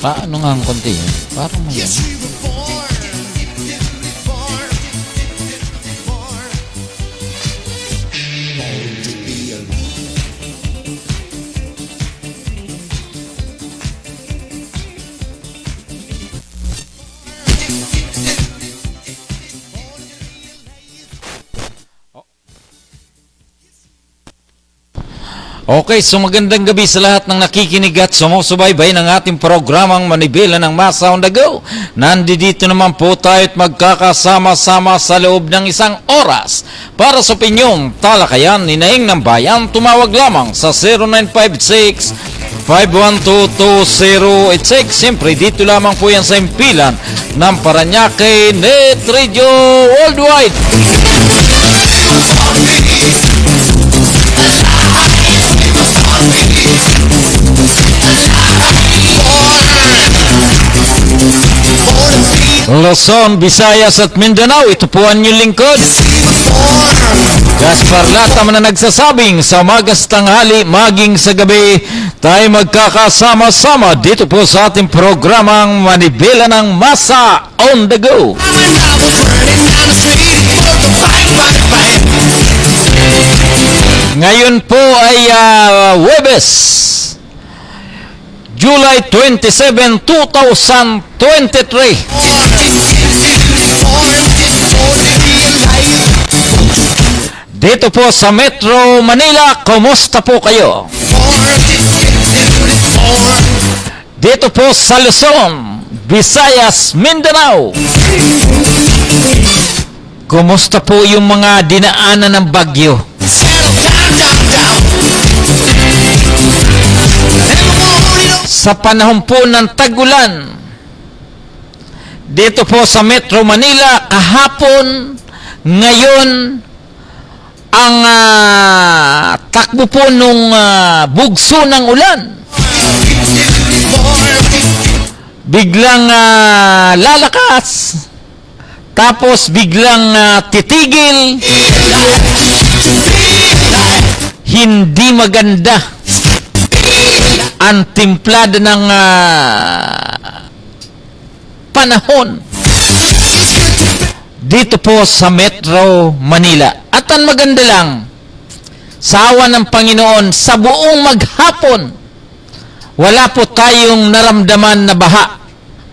Paano nga ang konti yun? Parang may ano. Okay, so magandang gabi sa lahat ng nakikinig at sumusubaybay ng ating programang Manibela ng Masa on the Go. Nandito naman po tayo at magkakasama-sama sa loob ng isang oras para sa pinyong talakayan ni Naing ng Bayan. Tumawag lamang sa 0956 5122086. Siyempre, dito lamang po yan sa impilan ng Paranaque Net Radio Worldwide. Luzon, Visayas at Mindanao, ito po ang inyong lingkod Gaspar Lata na nagsasabing sa umagas tanghali, maging sa gabi, tayo magkakasama-sama dito po sa ating programang Manibela ng Masa on the Go. Ngayon po ay Huwebes, July 27, 2023. Dito po sa Metro Manila, kumusta po kayo? Dito po sa Luzon, Visayas, Mindanao, kumusta po yung mga dinaanan ng bagyo? Sa panahon po ng tag-ulan, dito po sa Metro Manila, kahapon, ngayon, ang takbo po nung bugso ng ulan. Biglang lalakas, tapos biglang titigil. Hindi maganda ang timplada ng panahon dito po sa Metro Manila. At ang maganda lang, sa awa ng Panginoon, sa buong maghapon, wala po tayong naramdaman na baha.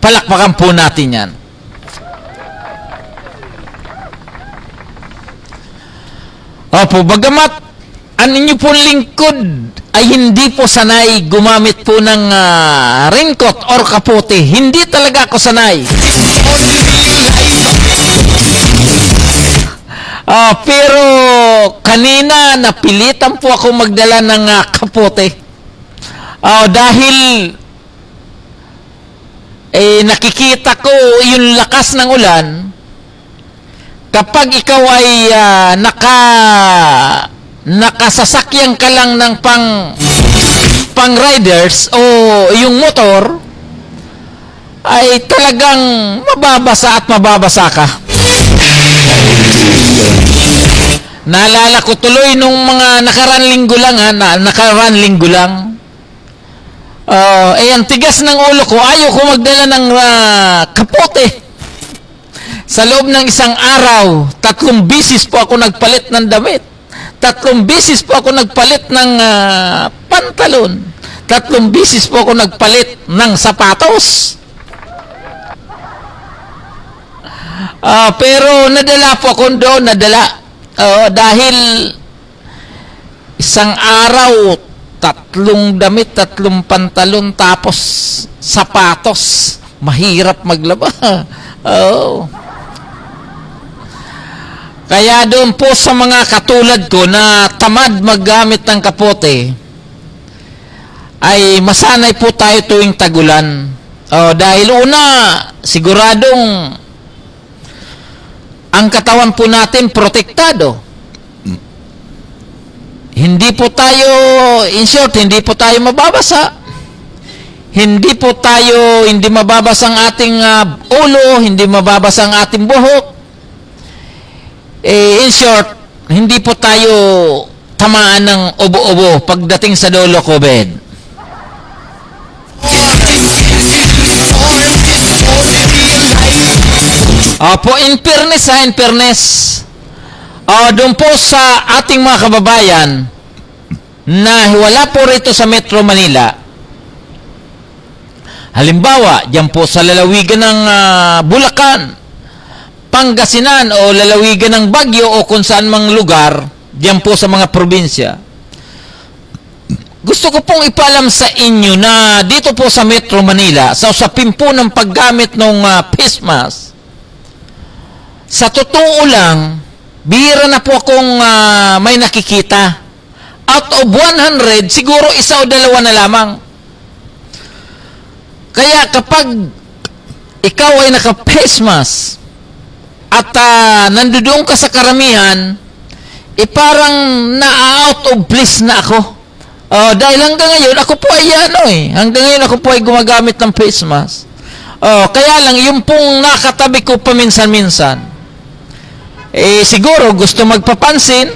Palakpakan po natin yan. Opo, bagamat ang inyo po lingkod ay hindi po sanay gumamit po ng raincoat or kapote. Hindi talaga ako sanay. Pero kanina napilitan po ako magdala ng kapote. Dahil nakikita ko yung lakas ng ulan. Kapag ikaw ay nakasasakyan ka lang ng pang riders o yung motor, ay talagang mababasa at mababasa ka. Naalala ko tuloy nung mga nakaraan linggo lang, ang tigas ng ulo ko, ayaw ko magdala ng kapote. Sa loob ng isang araw, 3 bisis po ako nagpalit ng damit. 3 bisis po ako nagpalit ng pantalon. 3 bisis po ako nagpalit ng sapatos. Pero nadala po ako doon, dahil isang araw, 3 damit, 3 pantalon, tapos sapatos. Mahirap maglaba. Kaya doon po sa mga katulad ko na tamad maggamit ng kapote, ay masanay po tayo tuwing tagulan. Dahil una, siguradong ang katawan po natin protektado. Hindi po tayo, in short, hindi po tayo mababasa. Hindi mababasa ang ating ulo, hindi mababasa ang ating buhok. In short, hindi po tayo tamaan ng ubo-ubo pagdating sa dulo COVID. Opo, in fairness, doon po sa ating mga kababayan na wala po rito sa Metro Manila, halimbawa, diyan po sa lalawigan ng Bulacan, Pangasinan o lalawigan ng Baguio o kung saan mang lugar, diyan po sa mga probinsya. Gusto ko pong ipaalam sa inyo na dito po sa Metro Manila, sa usapin po ng paggamit ng face mask, sa totoo lang, bihira na po akong may nakikita. Out of 100, siguro isa o dalawa na lamang. Kaya kapag ikaw ay naka-face mask at nandoon ka sa karamihan, parang na-out of place na ako. Dahil hanggang ngayon, ako po ay hanggang ngayon ako po ay gumagamit ng face mask. Kaya lang, yung pong nakatabi ko paminsan-minsan, siguro gusto magpapansin,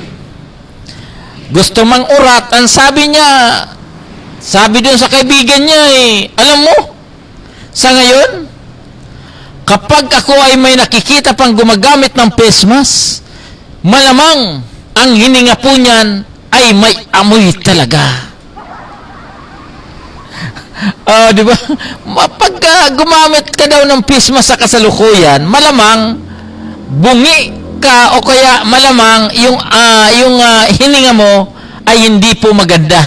gusto mang urat. Ang sabi dun sa kaibigan niya, alam mo, sa ngayon, kapag ako ay may nakikita pang gumagamit ng face mask, malamang ang hininga po niyan ay may amoy talaga. Di ba? Pag gumamit ka daw ng face mask sa kasalukuyan, malamang bungi ka o kaya malamang yung hininga mo ay hindi po maganda.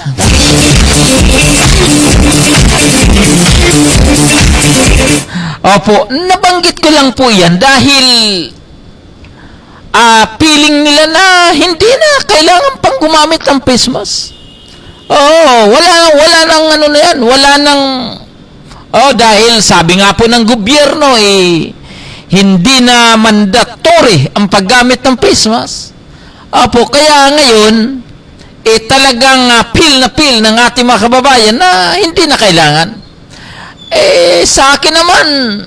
Opo, nabanggit ko lang po yan dahil feeling nila na hindi na kailangan pang gumamit ng face mask. Wala nang ano na yan, wala nang dahil sabi nga po ng gobyerno hindi na mandatory ang paggamit ng face mask. Kaya ngayon, talagang feel ng ating mga kababayan na hindi na kailangan. Sa akin naman,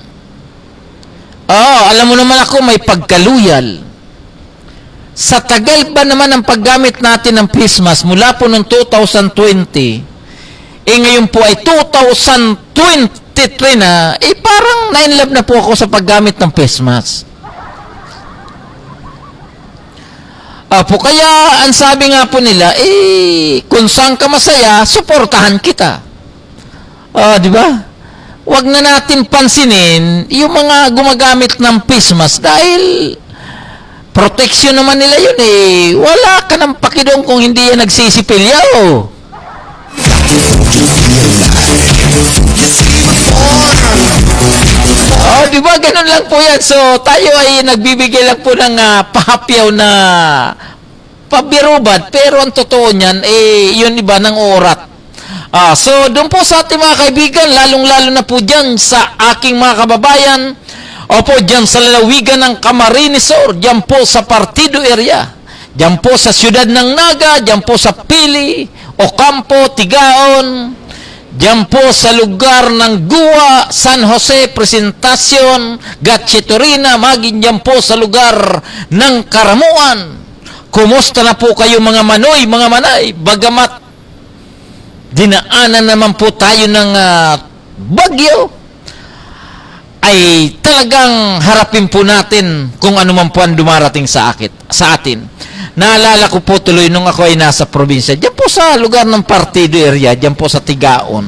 alam mo naman ako, may pagkaluyal. Sa tagal ba naman ang paggamit natin ng face mask mula po noong 2020, ngayon po ay 2023 na, parang na-inlove na po ako sa paggamit ng face mask. Kaya ang sabi nga po nila, kung saan ka masaya, suportahan kita. Di ba? Huwag na natin pansinin yung mga gumagamit ng face mask dahil protection naman nila yun Wala ka ng pakidong kung hindi yan nagsisipilyaw. Di ba? Ganun lang po yan. So, tayo ay nagbibigay lang po ng pahapyaw na pabirubad. Pero ang totoo niyan, yun iba ng orat. So, doon po sa ating mga kaibigan, lalong-lalo na po dyan sa aking mga kababayan, dyan sa lalawigan ng Camarines Sur, dyan po sa Partido area, dyan po sa siyudad ng Naga, dyan po sa Pili, Ocampo, Tigaon, dyan po sa lugar ng Gua, San Jose, Presentacion, Gatchetorina, maging dyan po sa lugar ng Karamuan. Kumusta na po kayo mga manoy, mga manay? Bagamat dinaanan naman po tayo ng bagyo, ay talagang harapin po natin kung ano man po ang dumarating sa atin. Naalala ko po tuloy nung ako ay nasa probinsya, diyan po sa lugar ng Partido area, diyan po sa Tigaon.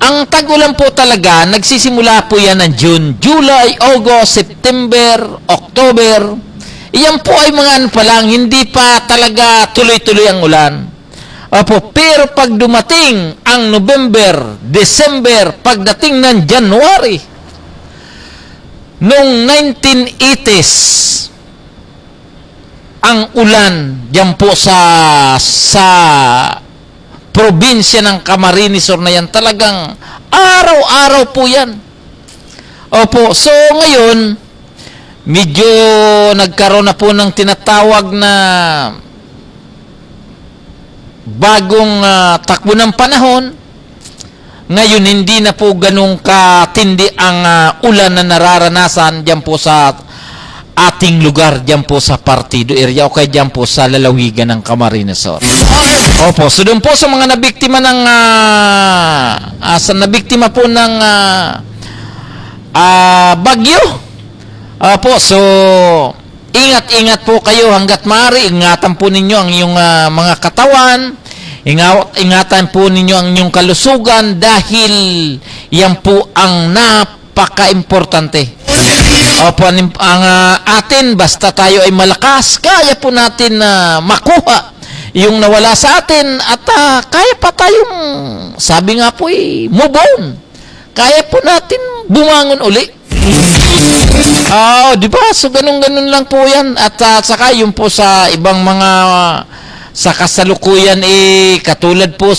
Ang tag-ulan po talaga, nagsisimula po yan ng June, July, August, September, October. Iyan po ay mga pa lang, hindi pa talaga tuloy-tuloy ang ulan. Pero pag dumating ang November, December, pagdating ng January, noong 1980s, ang ulan diyan po sa probinsya ng Camarines Sur na yan, talagang araw-araw po yan. So ngayon, medyo nagkaroon na po ng tinatawag na bagong takbo ng panahon. Ngayon, hindi na po ganun katindi ang ulan na nararanasan diyan po sa ating lugar, diyan po sa Partido area o kaya diyan po sa lalawigan ng Camarines Sur. So doon po sa mga nabiktima ng nabiktima po ng bagyo, Opo, so ingat-ingat po kayo hanggat maaari. Ingatan po ninyo ang iyong mga katawan. Ingatan po ninyo ang inyong kalusugan dahil yan po ang napaka-importante. Opo, ang atin, basta tayo ay malakas, kaya po natin makuha yung nawala sa atin at kaya pa tayong, sabi nga po move on. Kaya po natin bumangon uli. Di ba? So, ganun-ganun lang po yan. At saka yung po sa ibang mga sa kasalukuyan, katulad po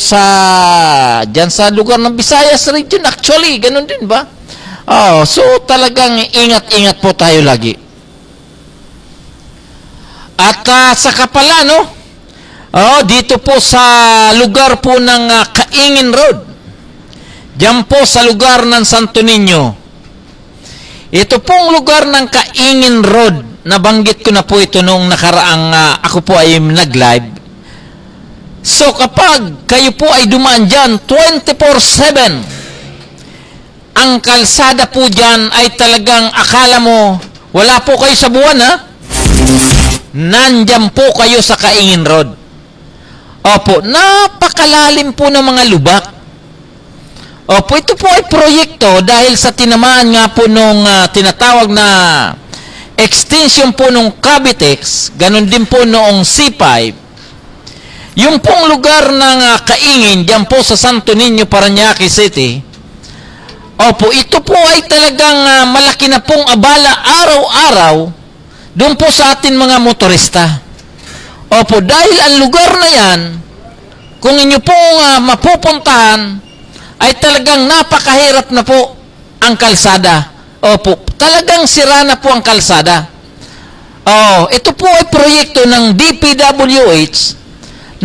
dyan sa lugar ng Visayas region, actually, ganun din ba? So talagang ingat-ingat po tayo lagi. At saka pala, no? Dito po sa lugar po ng Kaingin Road, diyan po sa lugar ng Santo Niño. Ito pong lugar ng Kaingin Road, nabanggit ko na po ito noong nakaraang ako po ay nag-live. So kapag kayo po ay dumaan dyan 24/7, ang kalsada po dyan ay talagang akala mo wala po kayo sa buwan, ha? Nandyan po kayo sa Kaingin Road. Opo, napakalalim po ng mga lubak. Opo, ito po ay proyekto dahil sa tinamaan nga po nung tinatawag na extension po nung Cavitex, ganun din po noong C5. Yung pong lugar ng Kaingin, dyan po sa Santo Niño, Parañaque City, opo, ito po ay talagang malaki na pong abala araw-araw doon po sa atin mga motorista. Opo, dahil ang lugar na yan, kung inyo pong mapupuntahan, ay talagang napakahirap na po ang kalsada. Opo, talagang sira na po ang kalsada. Ito po ay proyekto ng DPWH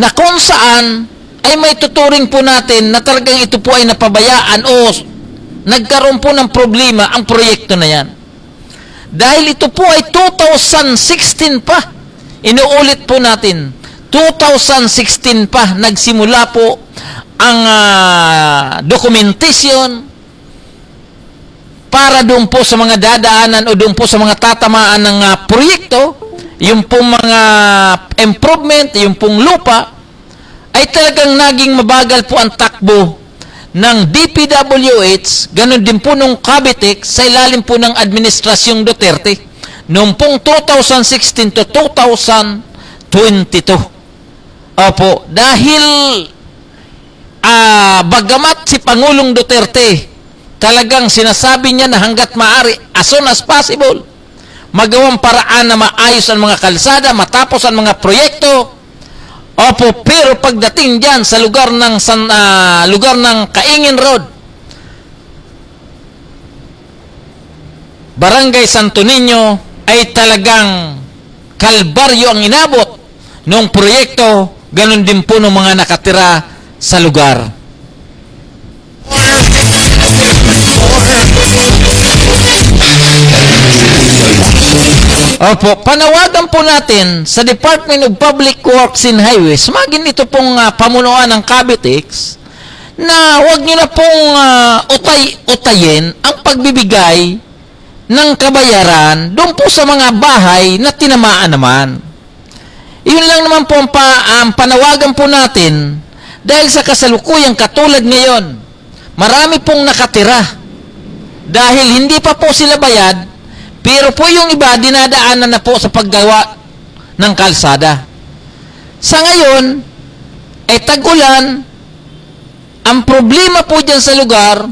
na kung saan ay may tuturing po natin na talagang ito po ay napabayaan o nagkaroon po ng problema ang proyekto na yan. Dahil ito po ay 2016 pa. Inuulit po natin, 2016 pa nagsimula po ang documentation para doon po sa mga dadaanan o doon po sa mga tatamaan ng proyekto, yung pong mga improvement, yung pong lupa, ay talagang naging mabagal po ang takbo ng DPWH, ganun din po nung Cavitex sa ilalim po ng Administrasyong Duterte noong pong 2016 to 2022. Opo, dahil bagamat si Pangulong Duterte talagang sinasabi niya na hanggat maaari, as soon as possible, magawang paraan na maayos ang mga kalsada, matapos ang mga proyekto. Opo, pero pagdating diyan sa lugar ng Kaingin Road, Barangay Santo Niño, ay talagang kalbaryo ang inabot ng proyekto, ganun din po ng mga nakatira sa lugar. Opo, panawagan po natin sa Department of Public Works and Highways, maging ito pong pamunuan ng Cavitex, na huwag nyo na pong utayin ang pagbibigay ng kabayaran doon po sa mga bahay na tinamaan naman. Iyon lang naman po ang panawagan po natin dahil sa kasalukuyang katulad ngayon, marami pong nakatira dahil hindi pa po sila bayad, pero po yung iba dinadaanan na po sa paggawa ng kalsada. Sa ngayon, ay tag-ulan, ang problema po dyan sa lugar,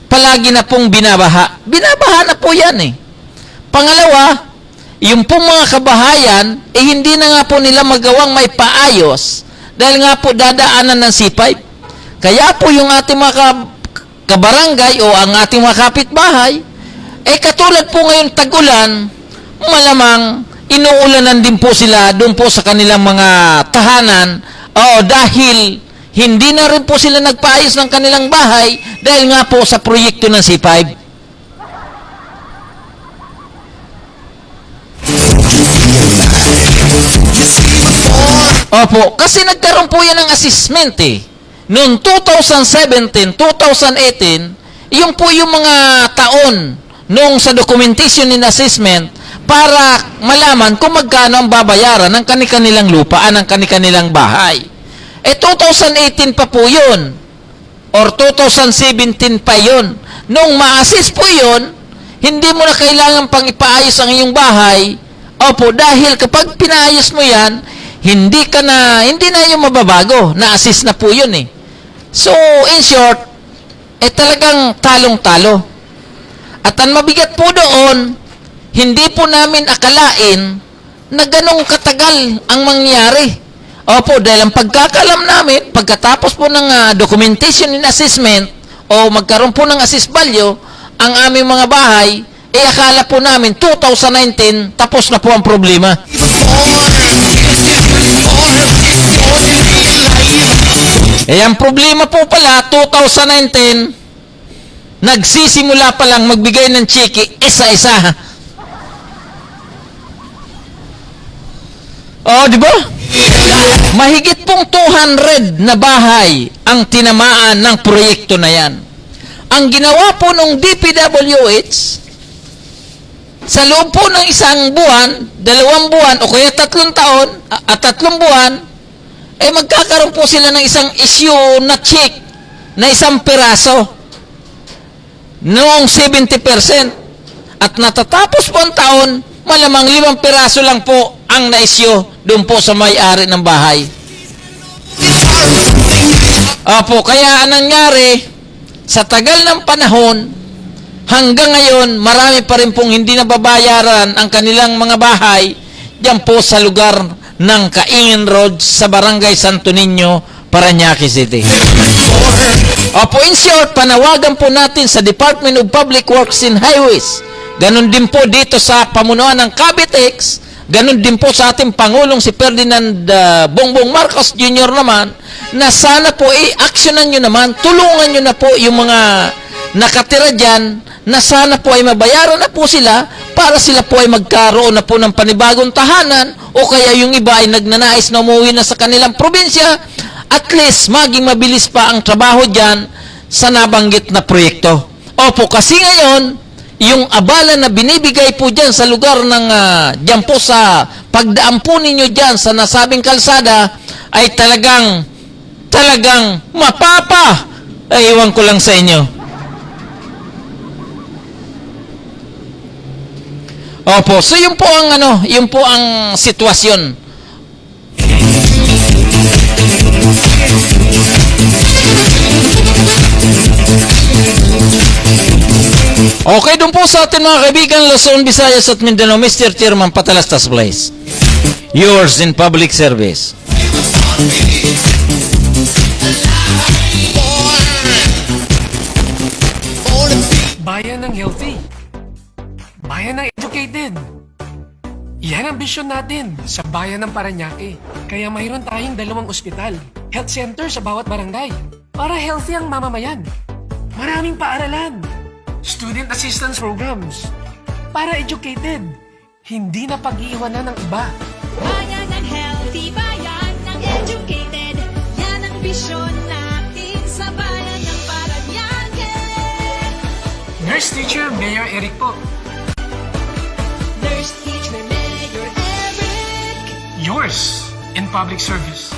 palagi na pong binabaha. Binabaha na po yan eh. Pangalawa, yung pong mga kabahayan, hindi na nga po nila magawang may paayos dahil nga po dadaanan ng C5. Kaya po yung ating mga kabarangay o ang ating mga kapitbahay, katulad po ngayon tag-ulan, malamang inuulanan din po sila doon po sa kanilang mga tahanan dahil hindi na rin po sila nagpaayos ng kanilang bahay dahil nga po sa proyekto ng C5. Opo, kasi nagkaroon po yan ng assessment eh. Noong 2017, 2018, yung po yung mga taon noong sa documentation and assessment para malaman kung magkano ang babayaran ng kanilang lupaan, ng kanilang bahay. 2018 pa po yun. Or 2017 pa yun. Nung ma-assess po yun, hindi mo na kailangan pang ipaayos ang iyong bahay. Opo, dahil kapag pinaayos mo yan, hindi na yung mababago. Na-assess na po yun eh. So, in short, talagang talong-talo. At ang mabigat po doon, hindi po namin akalain na ganong katagal ang mangyari. Opo, dahil ang pagkakalam namin, pagkatapos po ng documentation and assessment, o magkaroon po ng assess value, ang aming mga bahay, akala po namin 2019, tapos na po ang problema. Ang problema po pala, 2019, nagsisimula pa lang magbigay ng cheque, isa-isa. Di ba? Mahigit pong 200 na bahay ang tinamaan ng proyekto na yan. Ang ginawa po ng DPWH, sa loob po ng 1 buwan, 2 buwan, o kaya 3 taon, at 3 buwan, magkakaroon po sila ng isang issue na check na 1 piraso noong 70%. At natatapos po ang taon, malamang 5 piraso lang po ang na-issue doon po sa may-ari ng bahay. Opo, kaya anong nangyari, sa tagal ng panahon, hanggang ngayon, marami pa rin pong hindi nababayaran ang kanilang mga bahay diyan po sa lugar ng Kaingin Road sa Barangay Santo Niño, Parañaque City. Opo, in short, panawagan po natin sa Department of Public Works and Highways. Ganon din po dito sa pamunuan ng Cavitex, ganon din po sa ating Pangulong si Ferdinand Bongbong Marcos Jr. naman, na sana po i-actionan nyo naman, tulungan nyo na po yung mga nakatira dyan, na sana po ay mabayaran na po sila para sila po ay magkaroon na po ng panibagong tahanan, o kaya yung iba ay nagnanais na umuwi na sa kanilang probinsya, at least maging mabilis pa ang trabaho dyan sa nabanggit na proyekto. Opo, kasi ngayon, yung abala na binibigay po dyan sa lugar ng, dyan po sa pagdaan po ninyo dyan sa nasabing kalsada, ay talagang mapapa. Ay, iwan ko lang sa inyo. Opo, so yun po ang sitwasyon. Okay, doon po sa atin mga kaibigan, Luzon, Visayas at Mindanao, Mr. Chairman Patalastas Place. Yours in public service. Bayan ng healthy. Bayan ng educated. Yan ang bisyon natin sa bayan ng Parañaque. Kaya mayroon tayong 2 ospital, health center sa bawat barangay, para healthy ang mamamayan. Maraming paaralan, student assistance programs, para educated, hindi na pag-iiwanan ng iba. Bayan ng healthy, bayan ng educated. Yan ang bisyon natin sa bayan ng Parañaque. Nurse Teacher Mayor Eric po. Nurse Teacher Mayor Eric. Yours in public service.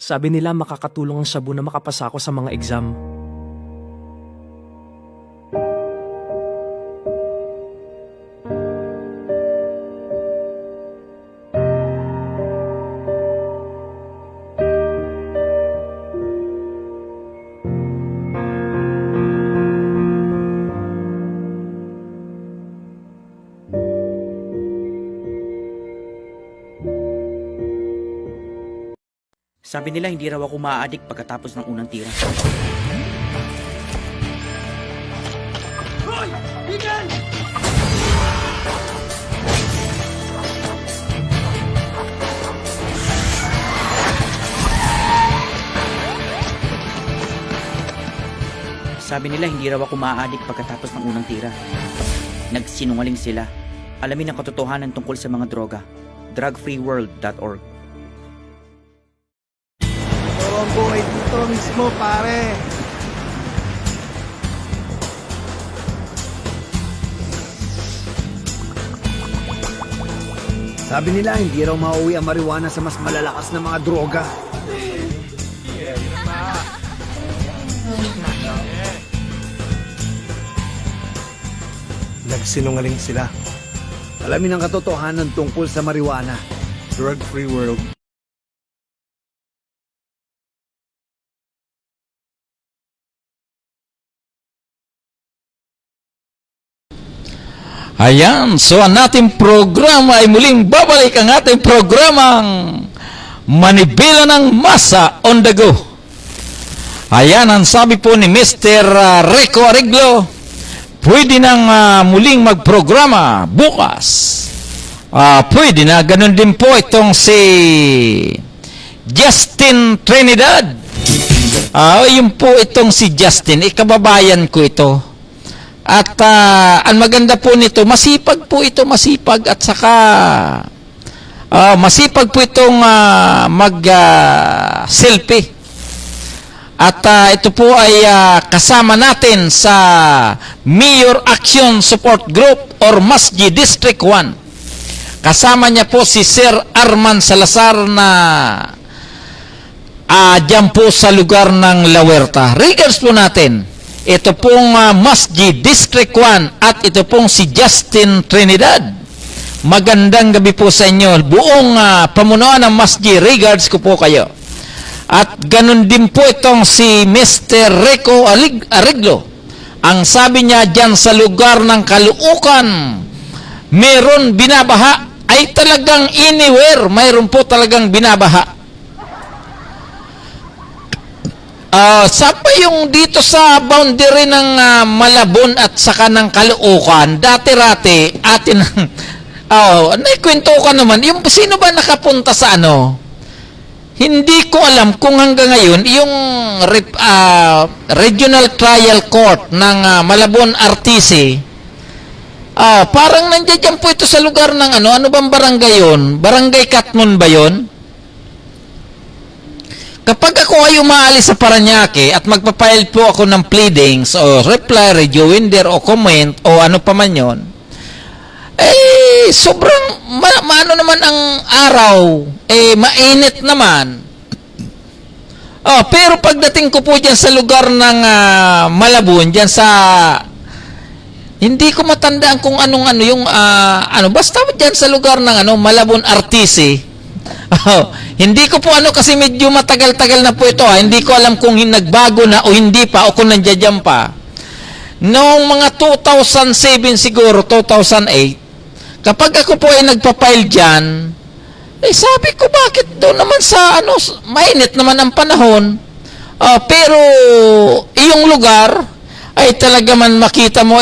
Sabi nila makakatulong ang shabu na makapasa ako sa mga exam. Sabi nila hindi raw ako maa-addict pagkatapos ng unang tira. Sabi nila hindi raw ako maa-addict pagkatapos ng unang tira. Nagsinungaling sila. Alamin ang katotohanan tungkol sa mga droga. Drugfreeworld.org. Oh boy, dito mismo pare. Sabi nila hindi raw mauwi ang marijuana sa mas malalakas na mga droga. Nagsinungaling sila. Alamin ang katotohanan tungkol sa marijuana. Drug-free world. Ayan, so ang ating programa ay muling babalik ang ating programang Manibela ng Masa on the Go. Ayan, ang sabi po ni Mr. Rico Arreglo, pwede nang muling magprograma bukas. Pwede na, ganun din po itong si Justin Trinidad. Yun po itong si Justin, ikababayan ko ito. At ang maganda po nito, masipag po ito, masipag at saka masipag po itong mag-selfie. At ito po ay kasama natin sa Mayor Action Support Group or Masji District 1. Kasama niya po si Sir Arman Salazar na dyan po sa lugar ng La Huerta. Regards po natin. Ito pong Masji District 1 at ito pong si Justin Trinidad. Magandang gabi po sa inyo. Buong pamunuan ng Masji, regards ko po kayo. At ganun din po itong si Mr. Rico Arreglo. Ang sabi niya dyan sa lugar ng Caloocan, meron binabaha. Ay talagang anywhere, mayroon po talagang binabaha. Saan pa yung dito sa boundary ng Malabon at saka ng Caloocan, dati-rati, atin naikwento ka naman, yung sino ba nakapunta sa ano? Hindi ko alam kung hanggang ngayon, yung Regional Trial Court ng Malabon RTC, parang nandiyan po ito sa lugar ng ano bang barangay yun? Barangay Katmon ba yun? Kapag ako ay umaalis sa Parañaque at magpapile po ako ng pleadings o reply, rejoinder o comment o ano pa man yun, sobrang maano naman ang araw, mainit naman. Pero pagdating ko po dyan sa lugar ng Malabon, dyan sa, hindi ko matandaan kung anong yung, basta dyan sa lugar ng Malabon RTC, hindi ko po kasi medyo matagal-tagal na po ito. Hindi ko alam kung nagbago na o hindi pa o kung nandiyan pa. Noong mga 2007 siguro, 2008, kapag ako po ay nagpa-file dyan, sabi ko bakit doon naman sa mainit naman ang panahon. Pero yung lugar ay talaga man makita mo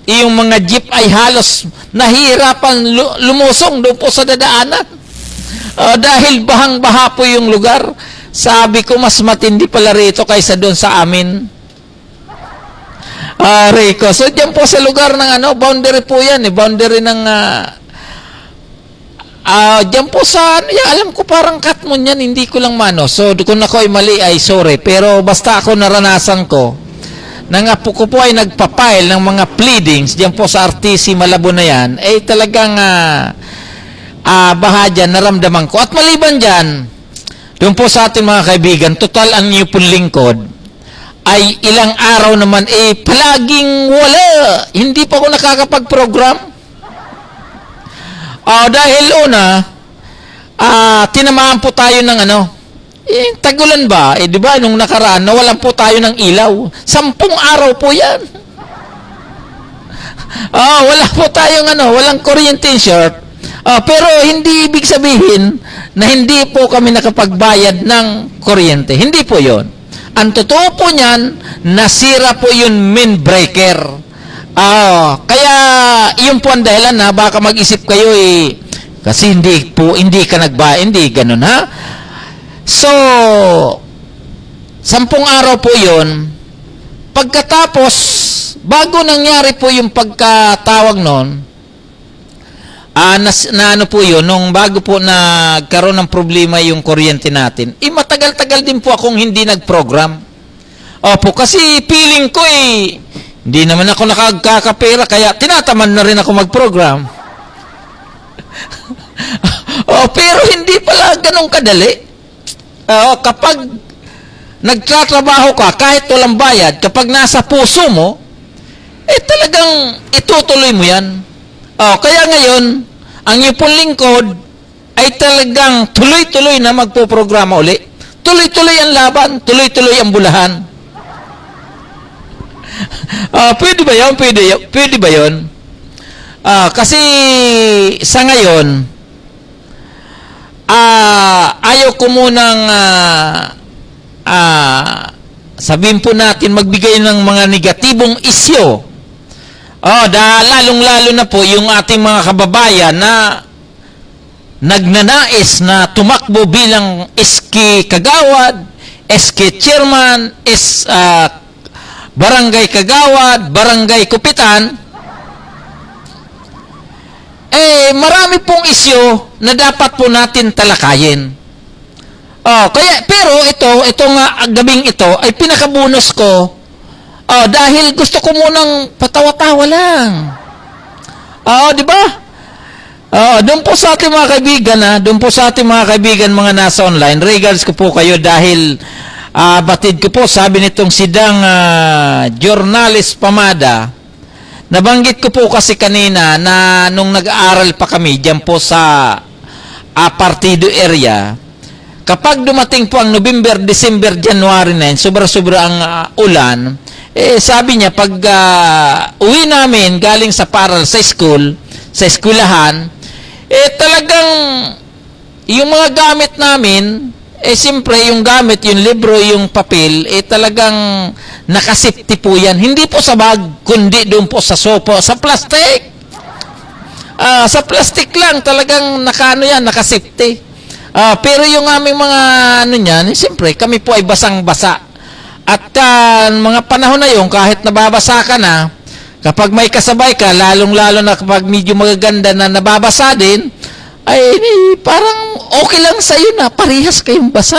yung mga jeep ay halos nahihirapan lumusong doon po sa dadaanan. Dahil bahang-baha po yung lugar, sabi ko mas matindi pala rito kaysa doon sa amin. Rico. So, dyan po sa lugar ng boundary po yan, boundary ng, dyan po sa, alam ko parang Katmon yan, hindi ko lang mano. So, kung ako ay mali, ay sorry. Pero basta ako naranasan ko, nang apo ko po ay nagpapile ng mga pleadings, dyan po sa RTC Malabon na yan, talagang, baha dyan, naramdaman ko. At maliban dyan, Doon po sa ating mga kaibigan, total ang inyo pong lingkod ay ilang araw naman palaging wala. Hindi pa ako nakakapag-program. Dahil una, tinamaan po tayo ng tagulan ba? Di ba, nung nakaraan, nawalan po tayo ng ilaw. 10 araw po yan. Wala po tayong walang kuryente in short. Pero hindi ibig sabihin na hindi po kami nakapagbayad ng kuryente. Hindi po yon. Ang totoo po niyan, nasira po yung main breaker. Kaya yun po ang dahilan na baka mag-isip kayo kasi hindi ka nagbayad, hindi ganun ha. So, 10 araw po yun. Pagkatapos, bago nangyari po yung pagkatawag nun, po yun, nung bago po nagkaroon ng problema yung kuryente natin, matagal-tagal din po akong hindi nag-program. Opo, kasi feeling ko hindi naman ako nakagkakapera, kaya tinatamad na rin ako mag-program. Pero hindi pala ganun kadali. Kapag nagtatrabaho ka, kahit walang bayad, kapag nasa puso mo, talagang itutuloy mo yan. Kaya ngayon, ang iyong pong lingkod ay talagang tuloy-tuloy na magpo-programa uli. Tuloy-tuloy ang laban, tuloy-tuloy ang bulahan. Pwede ba yun? Pwede ba yun? Kasi sa ngayon, ayaw ko munang sabihin po natin magbigay ng mga negatibong isyo. Lalong-lalo na po yung ating mga kababayan na nagnanais na tumakbo bilang SK Kagawad, SK Chairman, Barangay Kagawad, Barangay Kupitan. Marami pong isyo na dapat po natin talakayin. Pero ito nga gabing ito ay pinakabonus ko. Dahil gusto ko munang patawa-tawa lang. Di ba? Doon po sa ating mga kaibigan, doon po sa ating mga kaibigan, mga nasa online, regards ko po kayo dahil batid ko po, sabi nitong sidang journalist Pamada, nabanggit ko po kasi kanina na nung nag-aaral pa kami diyan po sa Partido area, kapag dumating po ang November, December, January 9, sobra-sobra ang ulan, sabi niya, pag uwi namin galing sa paral sa school, sa eskwelahan, talagang yung mga gamit namin, siyempre yung gamit, yung libro, yung papel, talagang nakasipti po yan. Hindi po sa bag, kundi doon po sa sopo, sa plastic. Sa plastic lang, talagang nakasipti. Pero yung aming mga niyan, siyempre kami po ay basang-basa. At mga panahon na yun, kahit nababasa ka na, kapag may kasabay ka, lalong-lalo na kapag medyo magaganda na nababasa din, ay parang okay lang sa'yo na parehas kayong basa.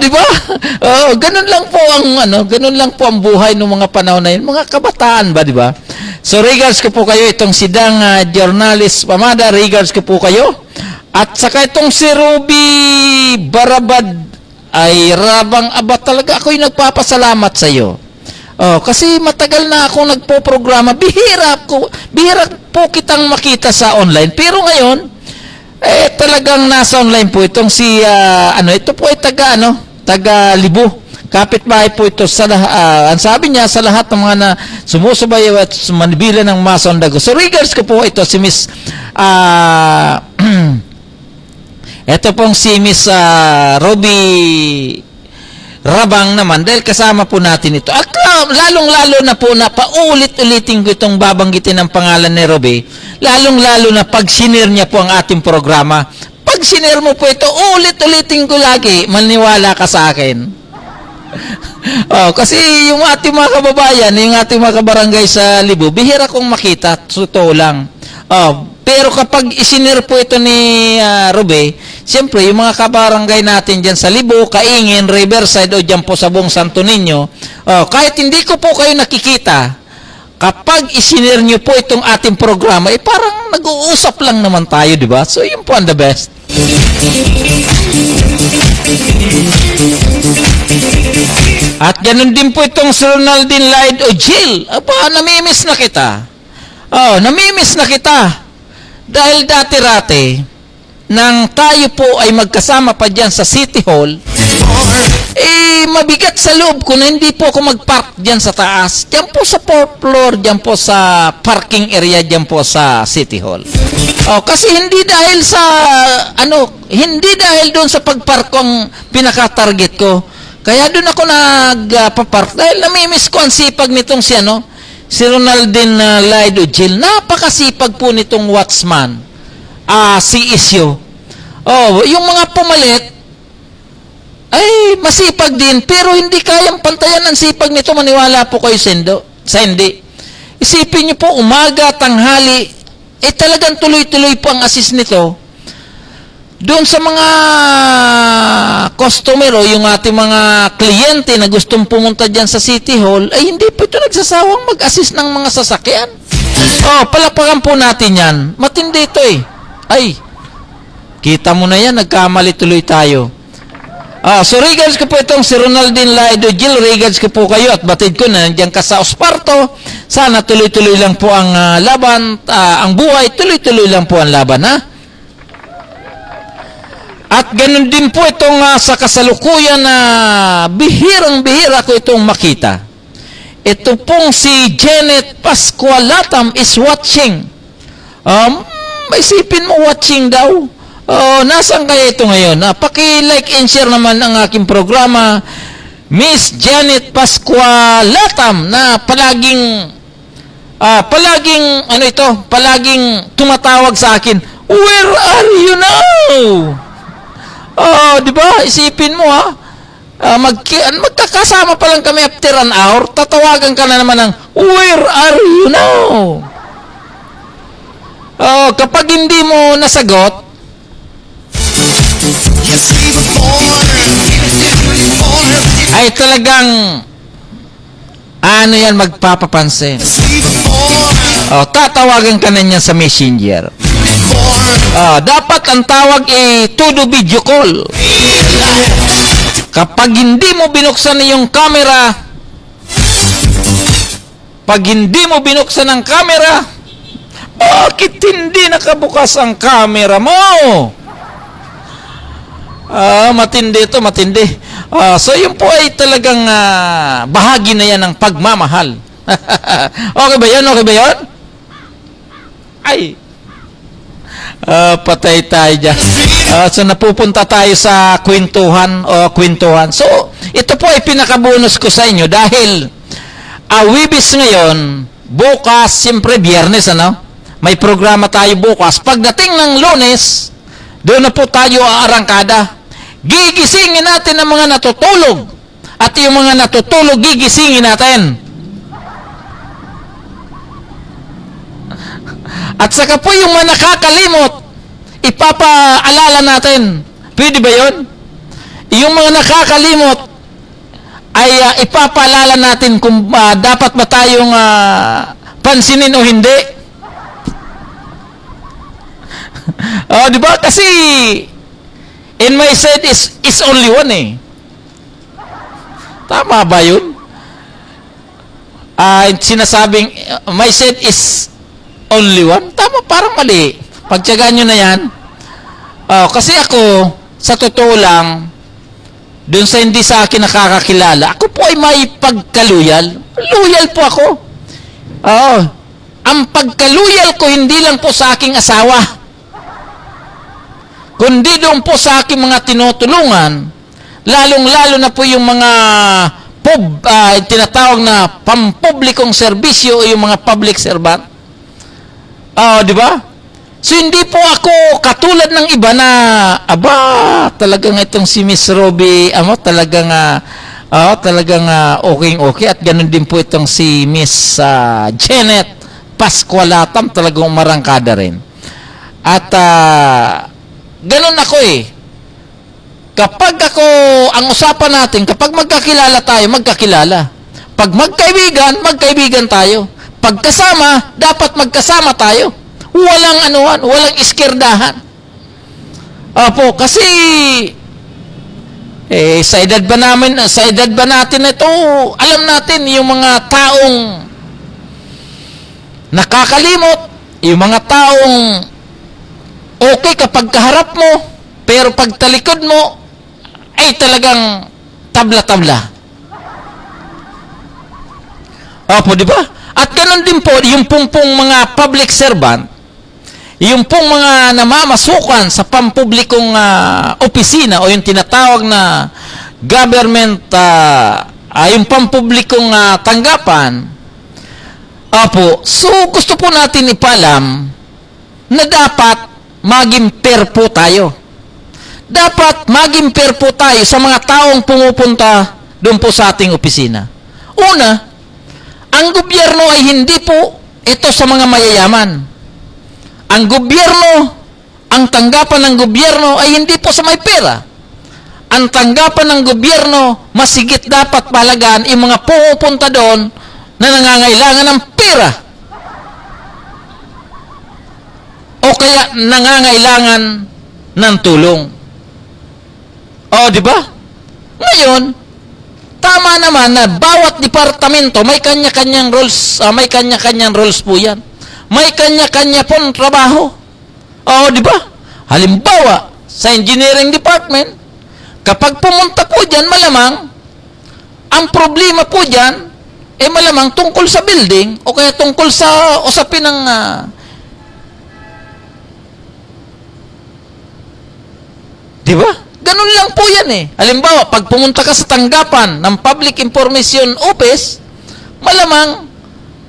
Di ba? Ganun lang po ang buhay ng mga panahon na yun. Mga kabataan ba, di ba? So, regards ko po kayo, itong sidang journalist Pamada, regards ko po kayo. At saka itong si Ruby Barabad, ay rabang aba talaga ako'y nagpapasalamat sa iyo. Kasi matagal na akong nagpo-programa, bihira po kitang makita sa online. Pero ngayon, talagang nasa online po itong si ito po ay taga Libo. Kapitbahay po ito sa ang sabi niya sa lahat ng mga na sumusubayo at manibila ng Masa on the Go. So regards ko po ito si Miss ito pong si Miss Ruby Rabang naman, dahil kasama po natin ito. At lalong-lalo na po na paulit-ulitin ko itong babanggitin ng pangalan ni Ruby, lalong-lalo na pag sinir niya po ang ating programa. Pag sinir mo po ito, ulit-ulitin ko lagi, maniwala ka sa akin. Kasi yung ating mga kababayan, yung ating mga kabarangay sa Libo, bihira kong makita, totoo lang. Pero kapag isinir po ito ni Ruby, siyempre, yung mga kabarangay natin dyan sa Libo, Kaingin, Riverside, o dyan po sa buong Santo Niño, kahit hindi ko po kayo nakikita, kapag isinare nyo po itong ating programa, parang nag-uusap lang naman tayo, di ba? So, yun po ang the best. At ganun din po itong si Ronaldin Lied o Jill. Aba, namimiss na kita. Oh, namimiss na kita. Dahil dati-rati, nang tayo po ay magkasama pa dyan sa City Hall, mabigat sa loob ko na hindi po ako mag-park dyan sa taas. Dyan po sa 4th floor, dyan po sa parking area, dyan po sa City Hall. Oh, kasi hindi dahil sa, hindi dahil doon sa pag-park ko ang pinaka-target ko. Kaya doon ako nagpapark dahil namimiss ko ang sipag nitong si Ronaldin Lied o Jill. Napakasipag po nitong watchman. Si Isyo. Oh, yung mga pumalit, ay masipag din, pero hindi kayang pantayan ang sipag nito. Maniwala po kayo sa hindi. Isipin niyo po, umaga, tanghali, talagang tuloy-tuloy po ang assist nito. Doon sa mga customer o yung ating mga kliyente na gustong pumunta dyan sa City Hall, ay hindi po ito nagsasawang mag-assist ng mga sasakyan. Palapakan po natin yan. Matindi ito Ay, kita mo na yan, nagkamali tuloy tayo. So regards ko po itong si Ronaldin Lied o Jill, regards ko po kayo at batid ko na nandiyan ka sa Osparto. Sana tuloy-tuloy lang po ang laban, ang buhay, tuloy-tuloy lang po ang laban, ha? At ganun din po itong sa kasalukuyan na bihirang-bihira ko itong makita. Ito pong si Janet Pascualatam is watching. Isipin mo, watching daw. Nasaan kaya ito ngayon? Paki-like and share naman ang aking programa, Miss Janet Pascualatam, na palaging tumatawag sa akin, where are you now? Di ba? Isipin mo magkakasama pa lang kami after an hour, tatawagan ka na naman ng, where are you now? Kapag hindi mo nasagot, ay talagang magpapapansin. Tatawagan ka na niya sa messenger. Dapat ang tawag todo video call. Kapag hindi mo binuksan yung camera, ang camera, bakit hindi nakabukas ang camera mo? Matindi ito, matindi. So yun po ay talagang bahagi na yan ng pagmamahal. Okay ba yan? Okay ba yan? Ay, patay tayo dyan. So napupunta tayo sa kwentuhan. So ito po ay pinakabonus ko sa inyo dahil Webis ngayon, bukas, siyempre biyernes, may programa tayo bukas. Pagdating ng Lunes, doon na po tayo aarangkada. Gigisingin natin ang mga natutulog. At yung mga natutulog, gigisingin natin. At saka po yung mga nakakalimot, ipapaalala natin. Pwede ba yun? Yung mga nakakalimot, ay ipapaalala natin kung dapat ba tayong pansinin o hindi. Di ba? Kasi in my side is only one Tama ba yun? Sinasabing my side is only one? Tama, parang mali. Pagtyagaan nyo na yan. Kasi ako, sa totoo lang, dun sa hindi sa akin nakakakilala, ako po ay may pagkaluyal. Loyal po ako. Ang pagkaluyal ko hindi lang po sa aking asawa, kundi doon po sa aking mga tinutulungan, lalong-lalo na po yung mga tinatawag na pampublikong serbisyo o yung mga public servant. Di ba? So, hindi po ako katulad ng iba na, talagang itong si Miss Roby, talagang okay. At ganun din po itong si Miss Janet Pascualatam, talagang marangkada rin. At, ganun ako Kapag ang usapan natin, kapag magkakilala tayo, magkakilala. Pag magkaibigan tayo. pagkasama, dapat magkasama tayo. Walang anuhan, walang iskirdahan. Opo, kasi sa edad ba natin ito, alam natin yung mga taong nakakalimot, yung mga taong okay kapag kaharap mo, pero pag talikod mo, ay talagang tabla-tabla. Opo, di ba? At ganun din po, yung pong mga public servant, yung pong mga namamasukan sa pampublikong opisina o yung tinatawag na government, yung pampublikong tanggapan, opo, so gusto po natin ipalam na dapat maging fair po tayo. Dapat maging fair po tayo sa mga taong pumupunta doon po sa ating opisina. Una, ang gobyerno ay hindi po ito sa mga mayayaman. Ang gobyerno, ang tanggapan ng gobyerno ay hindi po sa may pera. Ang tanggapan ng gobyerno, masigit dapat palagaan yung mga pumupunta doon na nangangailangan ng pera. O kaya nangangailangan ng tulong. O, di ba? Ngayon, tama naman na bawat departamento may kanya-kanyang roles, po yan. May kanya-kanya pong trabaho. O, di ba? Halimbawa, sa engineering department, kapag pumunta po dyan, malamang, ang problema po dyan, malamang tungkol sa building, o kaya tungkol sa usapin ng di ba? Ganun lang po yan Halimbawa, pag pumunta ka sa tanggapan ng Public Information Office, malamang,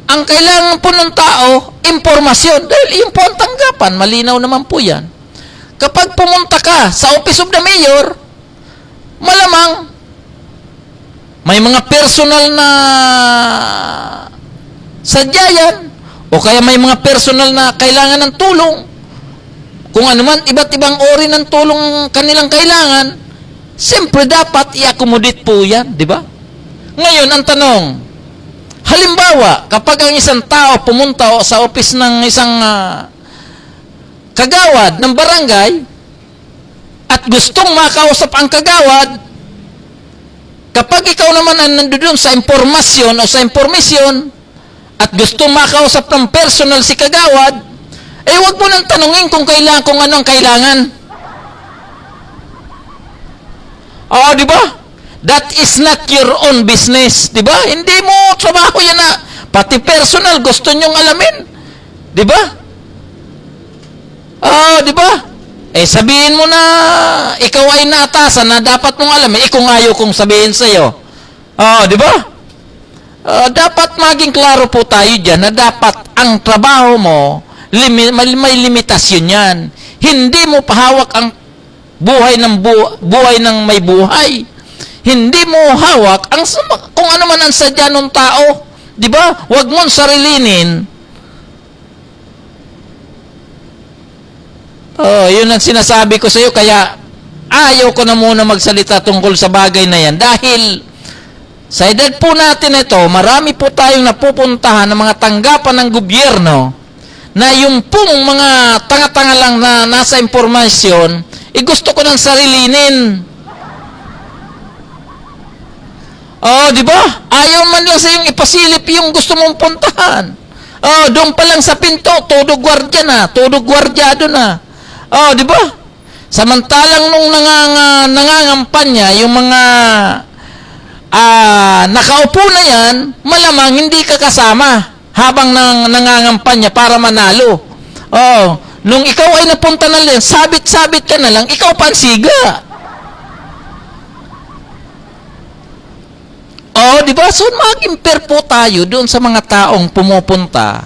ang kailangan po ng tao, impormasyon. Dahil yung po ang tanggapan, malinaw naman po yan. Kapag pumunta ka sa Office of the Mayor, malamang, may mga personal na sadya yan, o kaya may mga personal na kailangan ng tulong, kung ano man, iba't ibang ori ng tulong kanilang kailangan, siyempre dapat i-accommodate po yan, di ba? Ngayon, ang tanong, halimbawa, kapag ang isang tao pumunta sa office ng isang kagawad ng barangay at gustong makausap ang kagawad, kapag ikaw naman ang nandoon sa impormasyon o sa impormasyon at gustong makausap ng personal si kagawad, wag mo nang tanungin kung ano ang kailangan. Di ba? That is not your own business, di ba? Hindi mo trabaho yan na pati personal gusto nyong alamin. Di ba? Di ba? Sabihin mo na ikaw ay naatasan na dapat mong alamin, kung ayaw kong sabihin sa'yo. Di ba? Dapat maging klaro po tayo dyan na dapat ang trabaho mo, may limitasyon yan. Hindi mo pahawak ang buhay ng may buhay. Hindi mo hawak kung ano man ang sadya ng tao. Di ba? Huwag mong sarilinin. Yun ang sinasabi ko sa iyo. Kaya ayaw ko na muna magsalita tungkol sa bagay na yan. Dahil sa edad po natin ito, marami po tayong napupuntahan ng mga tanggapan ng gobyerno na yung pong mga tanga-tanga lang na nasa impormasyon, gusto ko nang sarilinin. Di ba? Ayaw man lang sa yung ipasilip yung gusto mong puntahan. Doon pa lang sa pinto, todo gwardyado na. Di ba? Samantalang nung nangangampanya, yung mga nakaupo na yan, malamang hindi ka kasama habang nangangampanya para manalo. Nung ikaw ay napunta na lang, sabit-sabit ka na lang, ikaw pa ang siga. Di ba? So, maging fair po tayo doon sa mga taong pumupunta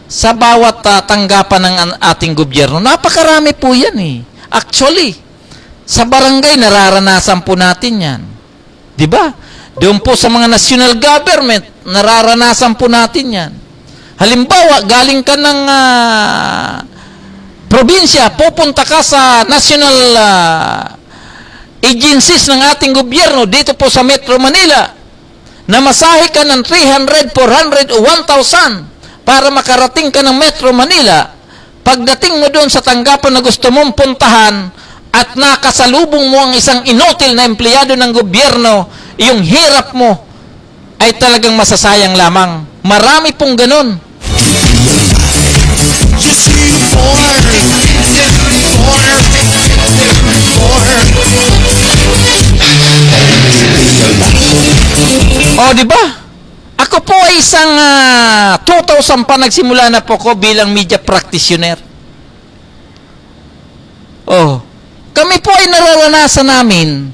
sa bawat tanggapan ng ating gobyerno. Napakarami po yan Actually, sa barangay, nararanasan po natin yan. Di ba? Doon po sa mga national government, nararanasan po natin yan. Halimbawa, galing ka ng probinsya, pupunta ka sa national agencies ng ating gobyerno dito po sa Metro Manila, namasahe ka ng 300, 400 o 1,000 para makarating ka ng Metro Manila, pagdating mo doon sa tanggapan na gusto mong puntahan at nakasalubong mo ang isang inutil na empleyado ng gobyerno, yung hirap mo ay talagang masasayang lamang. Marami pong ganun. O, di ba? Ako po ay isang 2000 pa nagsimula na po ko bilang media practitioner. Oh, kami po ay nararanasan namin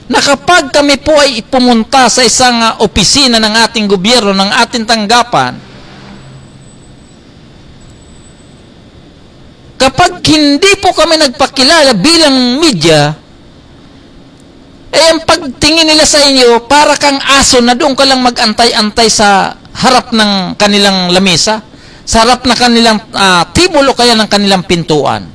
na kapag kami po ay pumunta sa isang opisina ng ating gobyerno, ng ating tanggapan, kapag hindi po kami nagpakilala bilang media, eh ang pagtingin nila sa inyo, para kang aso na doon ka lang mag-antay-antay sa harap ng kanilang lamesa, sa harap ng kanilang tibolo kaya ng kanilang pintuan.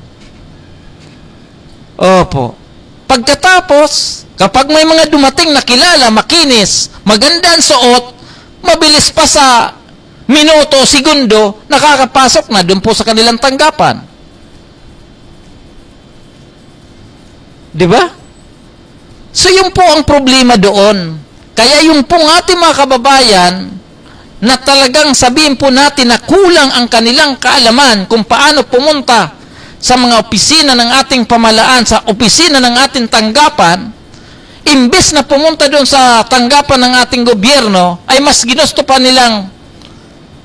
Opo. Pagkatapos, kapag may mga dumating na kilala, makinis, maganda ang suot, mabilis pa sa minuto o segundo, nakakapasok na doon po sa kanilang tanggapan. Di ba? So, yun po ang problema doon. Kaya yung pong ating mga kababayan, na talagang sabihin po natin na kulang ang kanilang kaalaman kung paano pumunta sa mga opisina ng ating pamalaan, sa opisina ng ating tanggapan, imbes na pumunta doon sa tanggapan ng ating gobyerno, ay mas ginusto pa nilang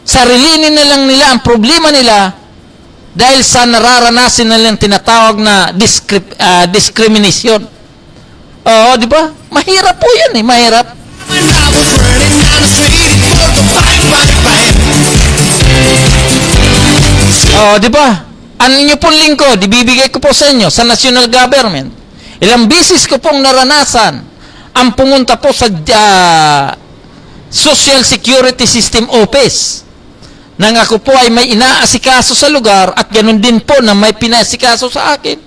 sarilinin na lang nila ang problema nila dahil sa nararanasin nilang tinatawag na discrimination. Oo, di ba? Mahirap po yan eh, mahirap. Oo, di ba? Ano nyo pong lingkod, ibibigay ko po sa inyo sa national government. Ilang bisis ko pong naranasan ang pumunta po sa Social Security System Office nang ako po ay may inaasikaso sa lugar at ganun din po na may pinaasikaso sa akin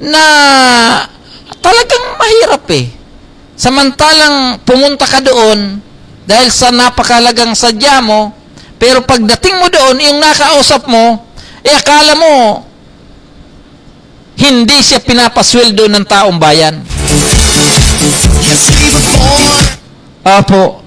na talagang mahirap eh. Samantalang pumunta ka doon dahil sa napakalagang sadya mo, pero pagdating mo doon, yung nakausap mo, akala mo hindi siya pinapasweldo ng taong bayan. Apo,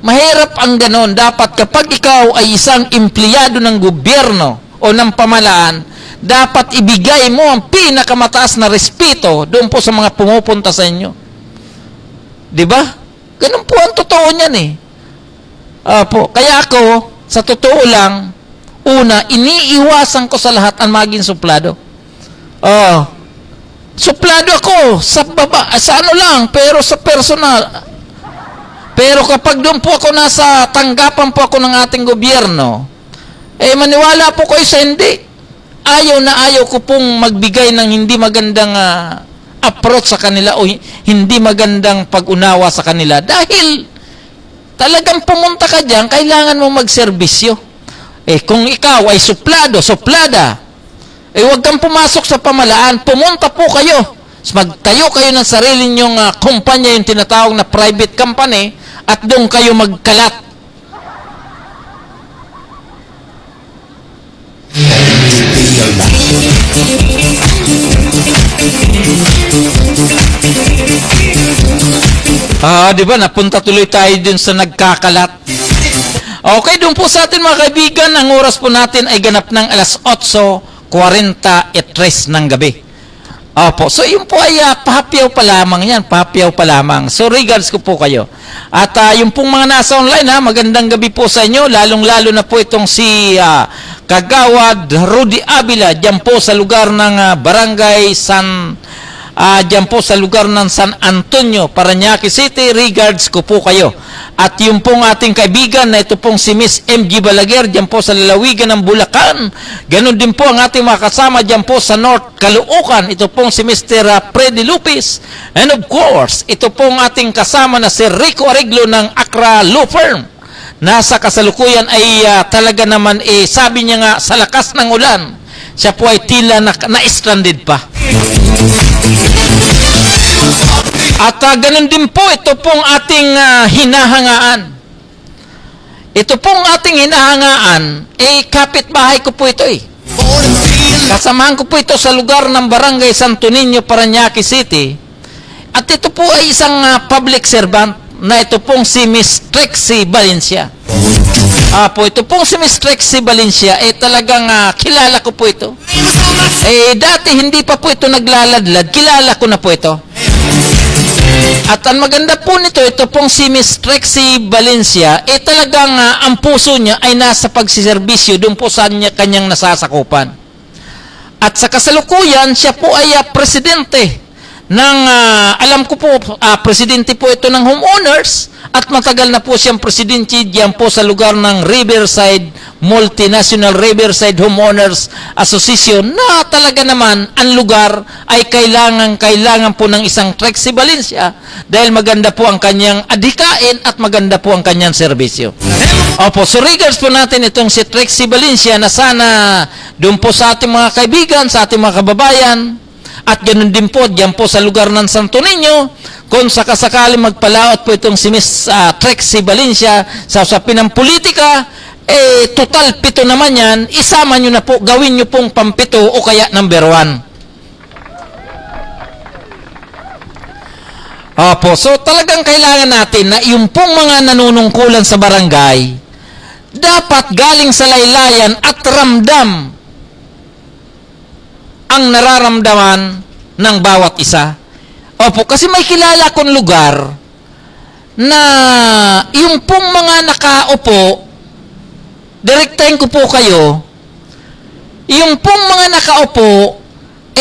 mahirap ang ganon. Dapat kapag ikaw ay isang empleyado ng gobyerno o ng pamalaan, dapat ibigay mo ang pinakamataas na respeto doon po sa mga pumupunta sa inyo. Di ba? Ganun po ang totoo niyan eh. Apo, kaya ako, sa totoo lang, una, iniiwasan ko sa lahat ang maging suplado. Suplado ako sa baba, sa ano lang, pero sa personal. Pero kapag doon po ako nasa tanggapan po ako ng ating gobyerno, eh maniwala po kayo sa hindi. Ayaw na ayaw ko pong magbigay ng hindi magandang approach sa kanila o hindi magandang pag-unawa sa kanila. Dahil talagang pumunta ka dyan, kailangan mong magserbisyo. Eh kung ikaw ay suplado, suplada, eh huwag kang pumasok sa pamalaan, pumunta po kayo. Magtayo kayo ng sarili nyong kumpanya, yung tinatawag na private company, at doon kayo magkalat. Di ba? Napunta tuloy tayo dun sa nagkakalat. Okay, dun po sa atin mga kaibigan, ang oras po natin ay ganap ng alas 8:43 ng gabi. Opo, so yun po ay pahapyaw pa lamang yan, pahapyaw pa lamang. So regards ko po kayo. At yung pong mga nasa online, magandang gabi po sa inyo, lalong-lalo na po itong si Kagawad Rudy Avila, dyan po sa lugar ng Barangay dyan po sa lugar ng San Antonio, Parañaque City. Regards ko po kayo. At yung pong ating kaibigan na ito pong si Miss MG Balaguer, dyan po sa lalawigan ng Bulacan. Ganon din po ang ating mga kasama dyan po sa North Caloocan. Ito pong si Mr. Freddy Lupis. And of course, ito pong ating kasama na si Rico Arreglo ng Accra Law Firm. Nasa kasalukuyan ay talaga naman sabi niya nga sa lakas ng ulan, siya po ay tila na-stranded pa. At ganun din po, ito pong ating hinahangaan. Ito pong ating hinahangaan, kapitbahay ko po ito Kasamahan ko po ito sa lugar ng Barangay Santo Niño, Parañaque City. At ito po ay isang public servant na ito pong si Miss Trixie Valencia. Ito pong si Miss Trixie Valencia, talagang kilala ko po ito. Dati hindi pa po ito naglaladlad, kilala ko na po ito. At ang maganda po nito, ito pong si Miss Trixie Valencia, talagang ang puso niya ay nasa pagsiservisyo doon po sa kanyang nasasakupan. At sa kasalukuyan, siya po ay presidente ng, alam ko po, presidente po ito ng homeowners at matagal na po siyang presidente diyan po sa lugar ng Riverside, Multinational Riverside Homeowners Association na talaga naman ang lugar ay kailangan po ng isang Trixie Valencia dahil maganda po ang kanyang adhikain at maganda po ang kanyang serbisyo. So regards po natin itong si Trixie Valencia na sana doon po sa ating mga kaibigan, sa ating mga kababayan. At ganoon din po, diyan po sa lugar ng Santo Niño, kung sakasakali magpalaot po itong si Miss Trixie Valencia sa usapin ng politika, total 7 naman yan, isama nyo na po, gawin nyo pong pampito o kaya number 1. So talagang kailangan natin na yung pong mga nanunungkulan sa barangay, dapat galing sa laylayan at ramdam ang nararamdaman ng bawat isa. Kasi may kilala kong lugar na yung pong mga nakaupo, direktahin ko po kayo, yung pong mga nakaupo,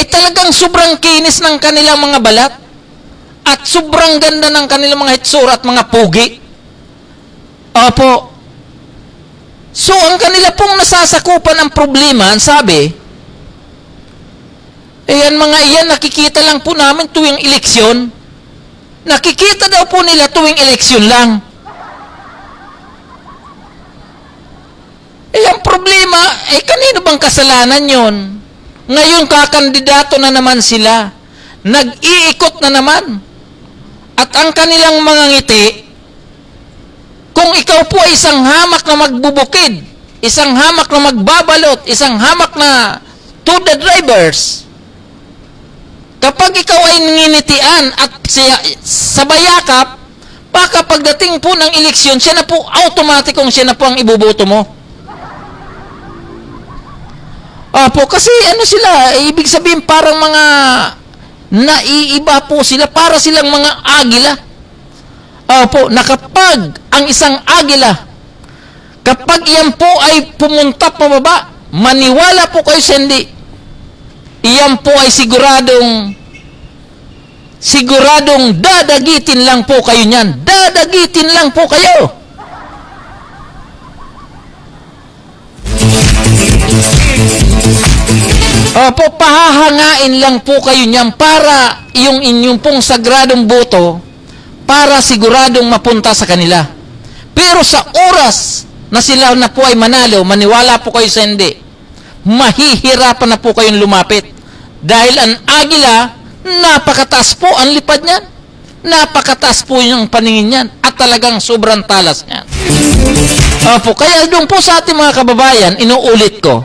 talagang sobrang kinis ng kanilang mga balat at sobrang ganda ng kanilang mga hitsura at mga pugi. So, ang kanila pong nasasakupan ng problema, ang sabi, yan mga iyan, nakikita lang po namin tuwing eleksyon. Nakikita daw po nila tuwing eleksyon lang. Ang problema, kanino bang kasalanan yon? Ngayon kakandidato na naman sila. Nag-iikot na naman. At ang kanilang mga ngiti, kung ikaw po ay isang hamak na magbubukid, isang hamak na magbabalot, isang hamak na to the drivers, kapag ikaw ay nginitian at sa bayakap, baka pagdating po ng eleksyon, siya na po, automatikong siya na po ang ibuboto mo. Kasi sila, ibig sabihin parang mga naiiba po sila, para silang mga agila. Na kapag ang isang agila, kapag iyan po ay pumunta pababa, maniwala po kayo sa hindi, iyan po ay siguradong dadagitin lang po kayo niyan. Dadagitin lang po kayo. Pahahangain lang po kayo niyan para yung inyong pong sagradong boto para siguradong mapunta sa kanila. Pero sa oras na sila na po ay manalo, maniwala po kayo sa hindi, mahihirapan na po kayong lumapit. Dahil ang agila, napakataas po ang lipad niyan. Napakataas po yung paningin niyan. At talagang sobrang talas niyan. Kaya doon po sa ating mga kababayan, inuulit ko,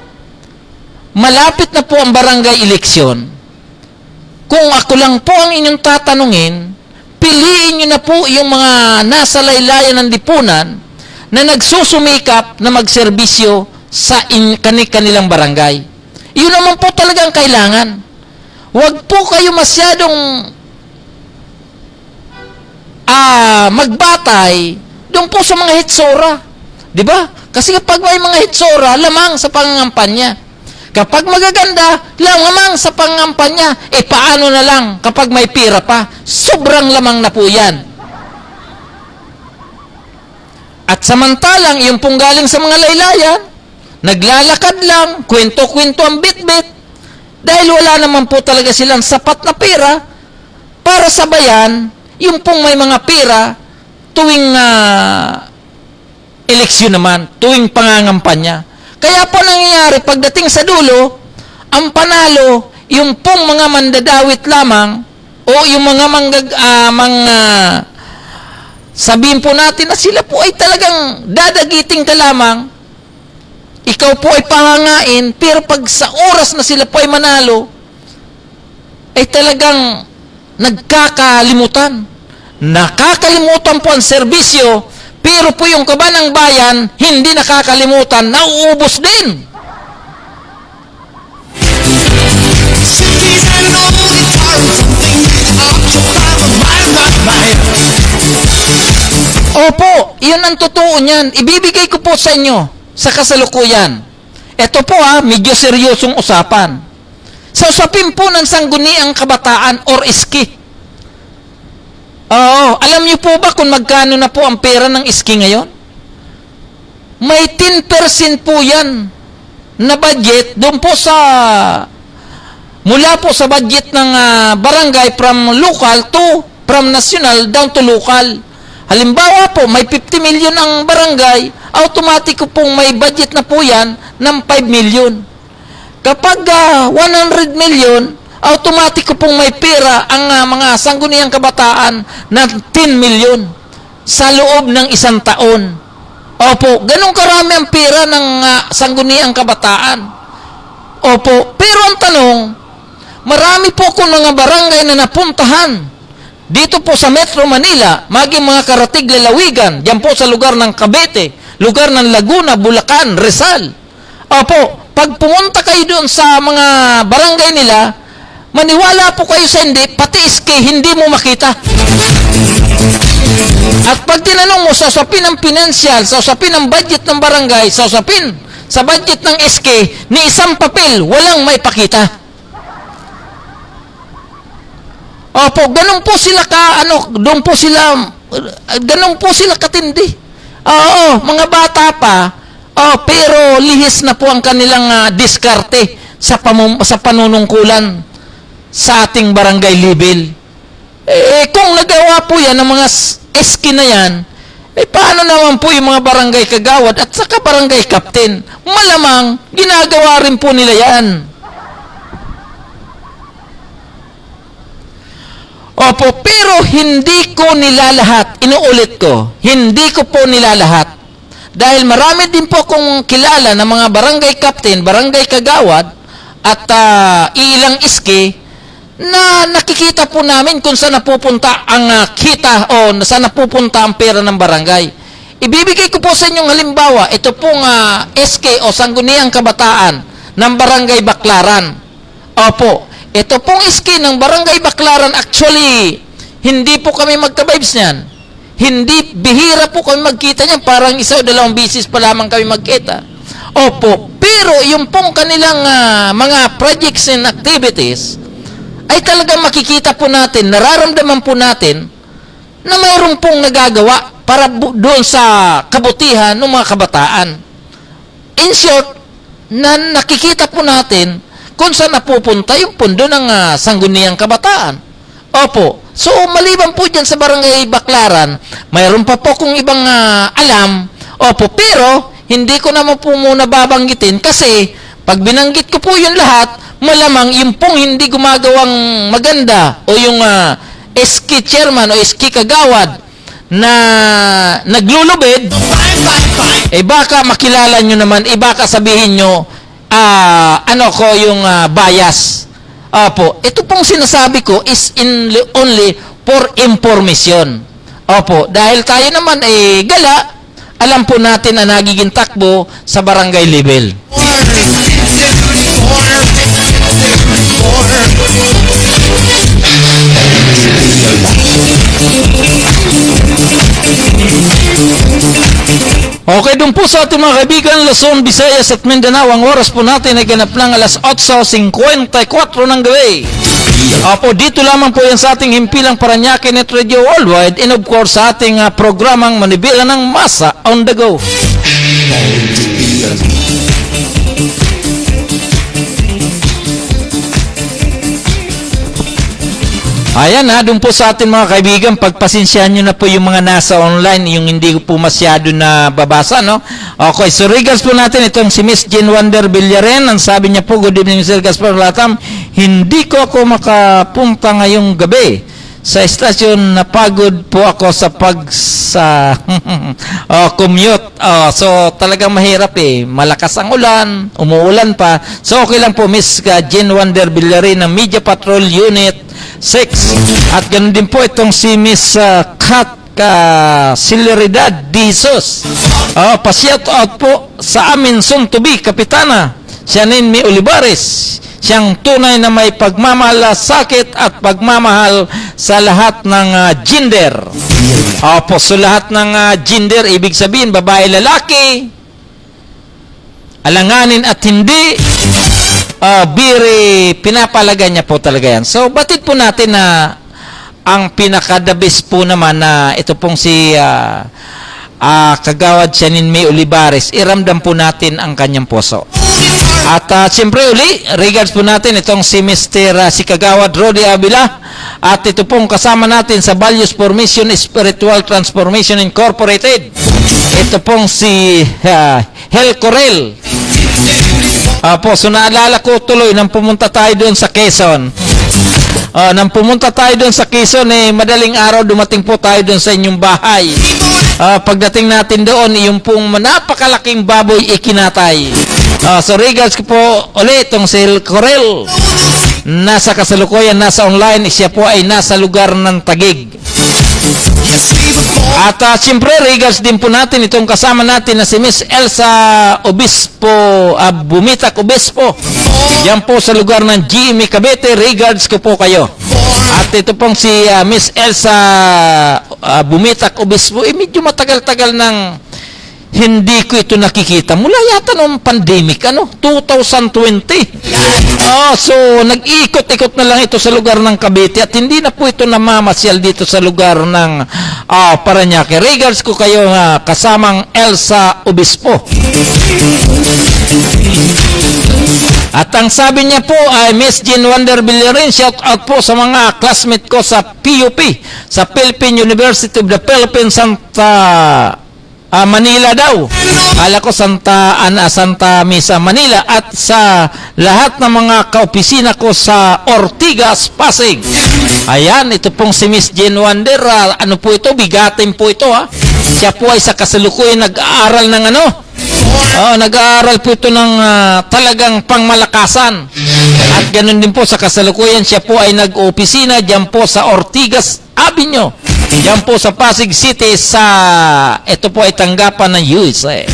malapit na po ang barangay eleksyon. Kung ako lang po ang inyong tatanungin, piliin nyo na po yung mga nasa laylayan ng lipunan na nagsusumikap na magserbisyo sa kanilang barangay. Yun naman po talagang kailangan. Huwag po kayo masyadong magbatay doon po sa mga hitsura. Diba? Kasi kapag may mga hitsura, lamang sa pangangampanya. Kapag magaganda, lamang sa pangangampanya. Paano na lang kapag may pira pa? Sobrang lamang na po yan. At samantalang, yung pong galing sa mga laylayan, naglalakad lang, kwento-kwento ang bit-bit, dahil wala naman po talaga silang sapat na pera para sabayan yung pong may mga pera tuwing eleksyon naman, tuwing pangangampanya. Kaya po nangyayari, pagdating sa dulo, ang panalo, yung pong mga mandadawit lamang o yung mga sabihin po natin na sila po ay talagang dadagiting ka lamang, ikaw po ay pangangain, pero pag sa oras na sila po ay manalo, ay talagang nagkakalimutan. Nakakalimutan po ang serbisyo, pero po yung kaba ng bayan, hindi nakakalimutan, nauubos din. Opo, yun ang totoo niyan. Ibibigay ko po sa inyo sa kasalukuyan. Ito po medyo seryosong usapan. Sa usapin po ng sangguniang kabataan or iski. Oo, alam niyo po ba kung magkano na po ang pera ng iski ngayon? May 10% po yan na budget doon po sa mula po sa budget ng barangay from national down to local. Halimbawa po, may 50 million ang barangay, automatic pong may budget na po yan ng 5 million. Kapag 100 million, automatic pong may pera ang mga sangguniang kabataan na 10 million sa loob ng isang taon. Opo, ganun karami ang pera ng sangguniang kabataan. Opo, pero ang tanong, marami po kung mga barangay na napuntahan dito po sa Metro Manila, maging mga karatig lalawigan, diyan po sa lugar ng Cavite, lugar ng Laguna, Bulacan, Rizal. Opo, pag pumunta kayo doon sa mga barangay nila, maniwala po kayo sa hindi, pati iski, hindi mo makita. At pag tinanong mo sa usapin ng pinansyal, sa usapin ng budget ng barangay, sa usapin sa budget ng iski, ni isang papel, walang may pakita. Opo, ganun po sila ganun po sila katindi. Oo, mga bata pa, pero lihis na po ang kanilang diskarte sa panunungkulan sa ating barangay level. Kung nagawa po yan ng mga eski na yan, paano naman po yung mga barangay kagawad at saka barangay captain? Malamang, ginagawa rin po nila yan. Opo, pero hindi ko nilalahat. Inuulit ko, hindi ko po nilalahat. Dahil marami din po akong kilala ng mga barangay captain, barangay kagawad, at ilang iski na nakikita po namin kung saan napupunta ang kita o saan napupunta ang pera ng barangay. Ibibigay ko po sa inyong halimbawa, ito pong SK o Sangguniang Kabataan ng Barangay Baclaran. Opo, ito pong SK ng Barangay Baclaran, actually, hindi po kami magka-vibes niyan. Hindi, bihira po kami magkita niyan, parang isa o dalawang bisis pa lamang kami magkita. Opo, pero yung pong kanilang mga projects and activities, ay talagang makikita po natin, nararamdaman po natin, na mayroon pong nagagawa para doon sa kabutihan ng mga kabataan. In short, na nakikita po natin kung saan napupunta yung pundo ng Sangguniang Kabataan. Opo, so maliban po dyan sa Barangay Baclaran, mayroon pa po kung ibang alam. Opo, pero hindi ko naman po muna babanggitin kasi pag binanggit ko po yung lahat, malamang yung pong hindi gumagawang maganda o yung SK chairman o SK kagawad na naglulubid, baka makilala nyo naman, baka sabihin nyo, yung bias. Opo, ito pong sinasabi ko is only for information. Opo, dahil tayo naman gala, alam po natin na nagiging takbo sa barangay level. Okay, dun po sa ating mga kaibigan, Luzon, Visayas at Mindanao, ang oras po natin ay ganap lang alas 8:54 ng gabi. Opo, dito lamang po yan sa ating himpilang Paranaque Net Radio Worldwide and of course sa ating programang Manibela ng Masa on the Go. Ayan doon po sa atin mga kaibigan, pagpasensyahan nyo na po yung mga nasa online, yung hindi po masyado na babasa, no? Okay, so regards po natin itong si Miss Jean Wander Villaren, ang sabi niya po, good evening Sir Gaspar Latam, hindi ko ako makapunta ngayong gabi sa estasyon. Napagod po ako sa commute. So talagang mahirap malakas ang ulan, umuulan pa. So okay lang po, Miss Jen Wander Villarin ng Media Patrol Unit 6. At ganun din po itong si Miss Kat Celeridad Jesus. Pa-shout out po sa amin soon to be Kapitana Janine Olivares. Siyang tunay na may pagmamalasakit at pagmamahal sa lahat ng gender. Opo, so lahat ng gender, ibig sabihin babae, lalaki, alanganin at hindi, biri, pinapalaga niya po talaga yan. So batid po natin na ang pinaka-the best po naman na ito pong si Kagawad Janine May Olivares, iramdam po natin ang kanyang puso. At siyempre uli, regards po natin itong si Mr. Si Kagawad Rody Avila. At ito pong kasama natin sa Values Formation Spiritual Transformation Incorporated. Ito pong si Hel Corel. So naalala ko tuloy nang pumunta tayo doon sa Quezon. Nang pumunta tayo doon sa Quezon, madaling araw dumating po tayo doon sa inyong bahay. Pagdating natin doon, yung pong napakalaking baboy ikinatay. So regards ko po ulit itong si Hel Corel. Nasa kasalukuyan, nasa online, siya po ay nasa lugar ng Taguig. At siyempre, regards din po natin itong kasama natin na si Miss Elsa Obispo, Bumitak Obispo. Yan po sa lugar ng GME Cavite, regards ko po kayo. At ito pong si Miss Elsa Bumitak Obispo, medyo matagal-tagal ng hindi ko ito nakikita. Mula yata noong pandemic, 2020. So, nag-iikot-ikot na lang ito sa lugar ng Cavite at hindi na po ito namamasyal dito sa lugar ng Parañaque. Regards ko kayo kasamang Elsa Obispo. At ang sabi niya po ay Miss Jen Wander Villarin, shout out po sa mga classmate ko sa PUP, sa Philippine University of the Philippines, Manila daw. Kala ko Santa Mesa, Manila. At sa lahat ng mga kaopisina ko sa Ortigas, Pasig. Ayan, ito pong si Miss Jen Wander. Ano po ito? Bigatin po ito Siya po ay sa kasalukuyan nag-aaral ng nag-aaral po ito ng talagang pangmalakasan. At ganun din po sa kasalukuyan, siya po ay nag-opisina dyan po sa Ortigas Avenue. Yan po sa Pasig City ito po ay tanggapan ng USA.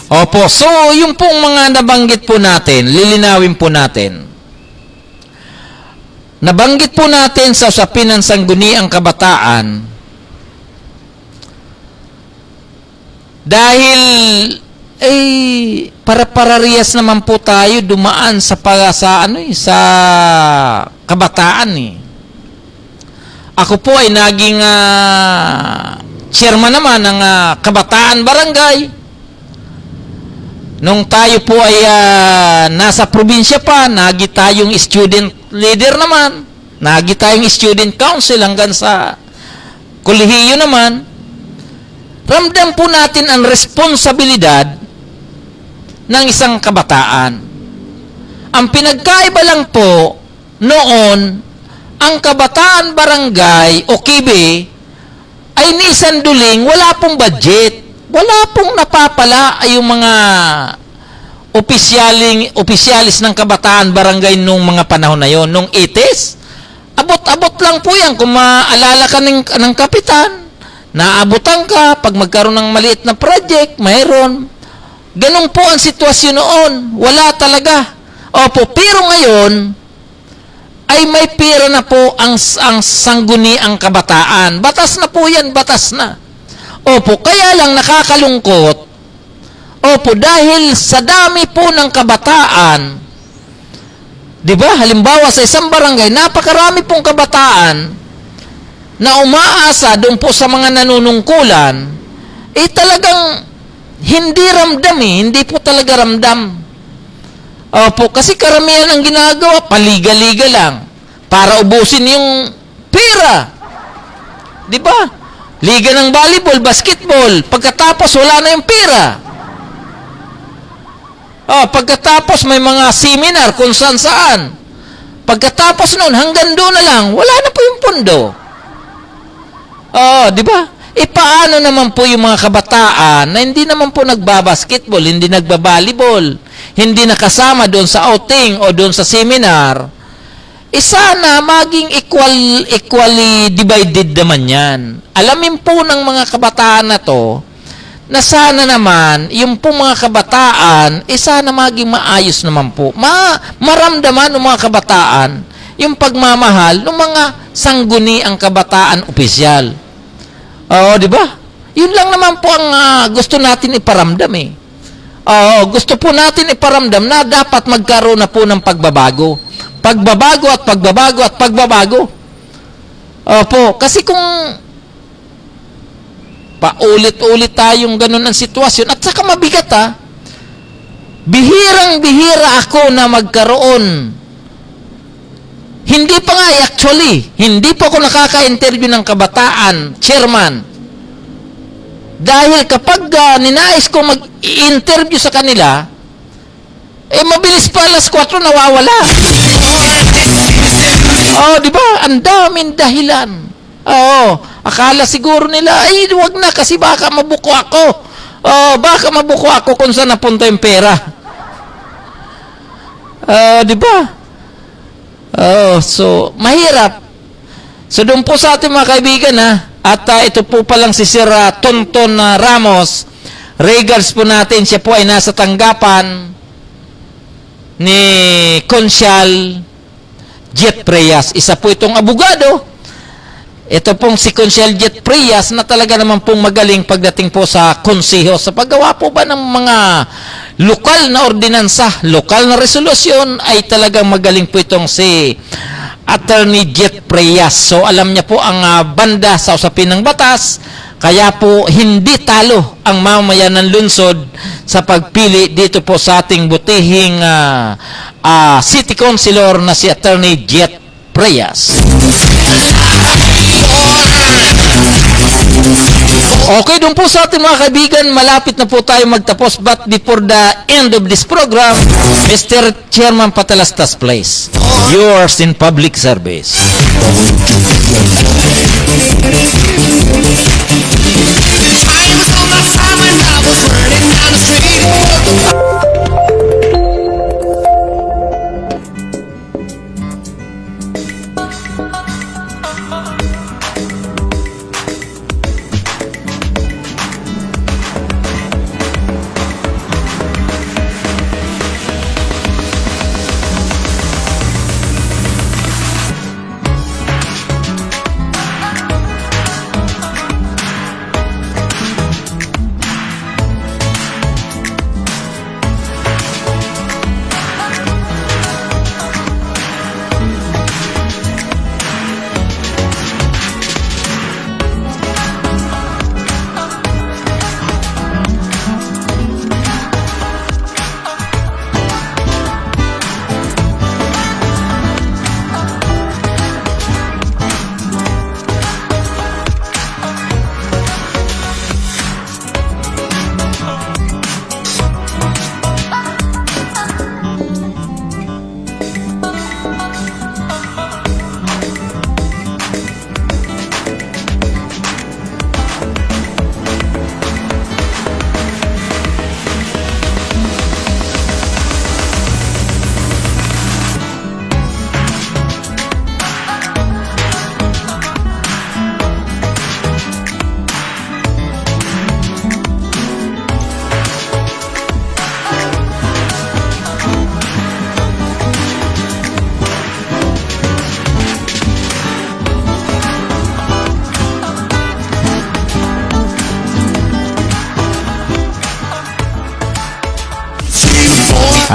Opo, so yung pong mga nabanggit po natin, lilinawin po natin. Nabanggit po natin sa usapin ng sangguniang kabataan dahil para-parehas naman po tayo dumaan sa kabataan Ako po ay naging chairman naman ng Kabataan Barangay. Nung tayo po ay nasa probinsya pa, nagi tayong student leader naman. Nagi tayong student council hanggang sa kolehiyo naman. Ramdam po natin ang responsibilidad ng isang kabataan. Ang pinagkaiba lang po noon, ang Kabataan Barangay o KB ay nisanduling, wala pong budget, wala pong napapala ay yung mga opisyalis ng Kabataan Barangay nung mga panahon na yon, nung 80s. Abot-abot lang po yan. Kung maalala ka ng kapitan, naabutan ka, pag magkaroon ng maliit na project, mayroon. Ganun po ang sitwasyon noon. Wala talaga. Opo, pero ngayon, ay may pera na po ang sangguniang kabataan. Batas na po yan, batas na. Opo, kaya lang nakakalungkot. Opo, dahil sa dami po ng kabataan, di ba, halimbawa sa isang barangay, napakarami pong kabataan na umaasa doon po sa mga nanunungkulan, talagang hindi ramdam hindi po talaga ramdam. Opo, kasi karamihan ang ginagawa, paliga-liga lang para ubusin yung pera. Di ba? Liga ng volleyball, basketball, pagkatapos wala na yung pera. Pagkatapos may mga seminar kung saan. Pagkatapos noon, hanggang doon na lang, wala na po yung pondo. Di ba? Paano naman po yung mga kabataan na hindi naman po nagbabasketball, hindi nagbabalibol, hindi nakasama doon sa outing o doon sa seminar? Sana maging equally divided naman yan. Alamin po ng mga kabataan na to, na sana naman, yung po mga kabataan, sana maging maayos naman po. Maramdaman ng mga kabataan, yung pagmamahal ng mga sangguniang kabataan opisyal. Di ba? Yun lang naman po ang gusto natin iparamdam eh. Gusto po natin iparamdam na dapat magkaroon na po ng pagbabago. Pagbabago at pagbabago at pagbabago. Kasi kung paulit-ulit tayong ganun ang sitwasyon, at saka mabigat bihirang-bihira ako na magkaroon. Hindi pa nga actually, hindi pa ako nakaka-interview ng kabataan, chairman. Dahil kapag ninais ko mag-interview sa kanila, mabilis pa alas 4 nawawala. Di ba? Ang daming dahilan. Akala siguro nila, wag na kasi baka mabuko ako. Baka mabuko ako kung saan napunta yung pera. Di ba? So, mahirap. So, doon po sa ating mga kaibigan, at ito po palang si Sir Tonton Ramos, regards po natin, siya po ay nasa tanggapan ni Consyal Jet Prias. Isa po itong abogado. Ito pong si Consyal Jet Prias na talaga naman pong magaling pagdating po sa konseho sa paggawa po ba ng mga lokal na ordinansa, lokal na resolusyon, ay talagang magaling po itong si Attorney Jet Prias. So alam niya po ang banda sa usapin ng batas, kaya po hindi talo ang mamamayan ng lungsod sa pagpili dito po sa ating butihing City Councilor na si Attorney Jet Prias. Okay, doon po sa ating mga kaibigan, malapit na po tayo magtapos, but before the end of this program, Mr. Chairman Patalastas, please. Yours in public service.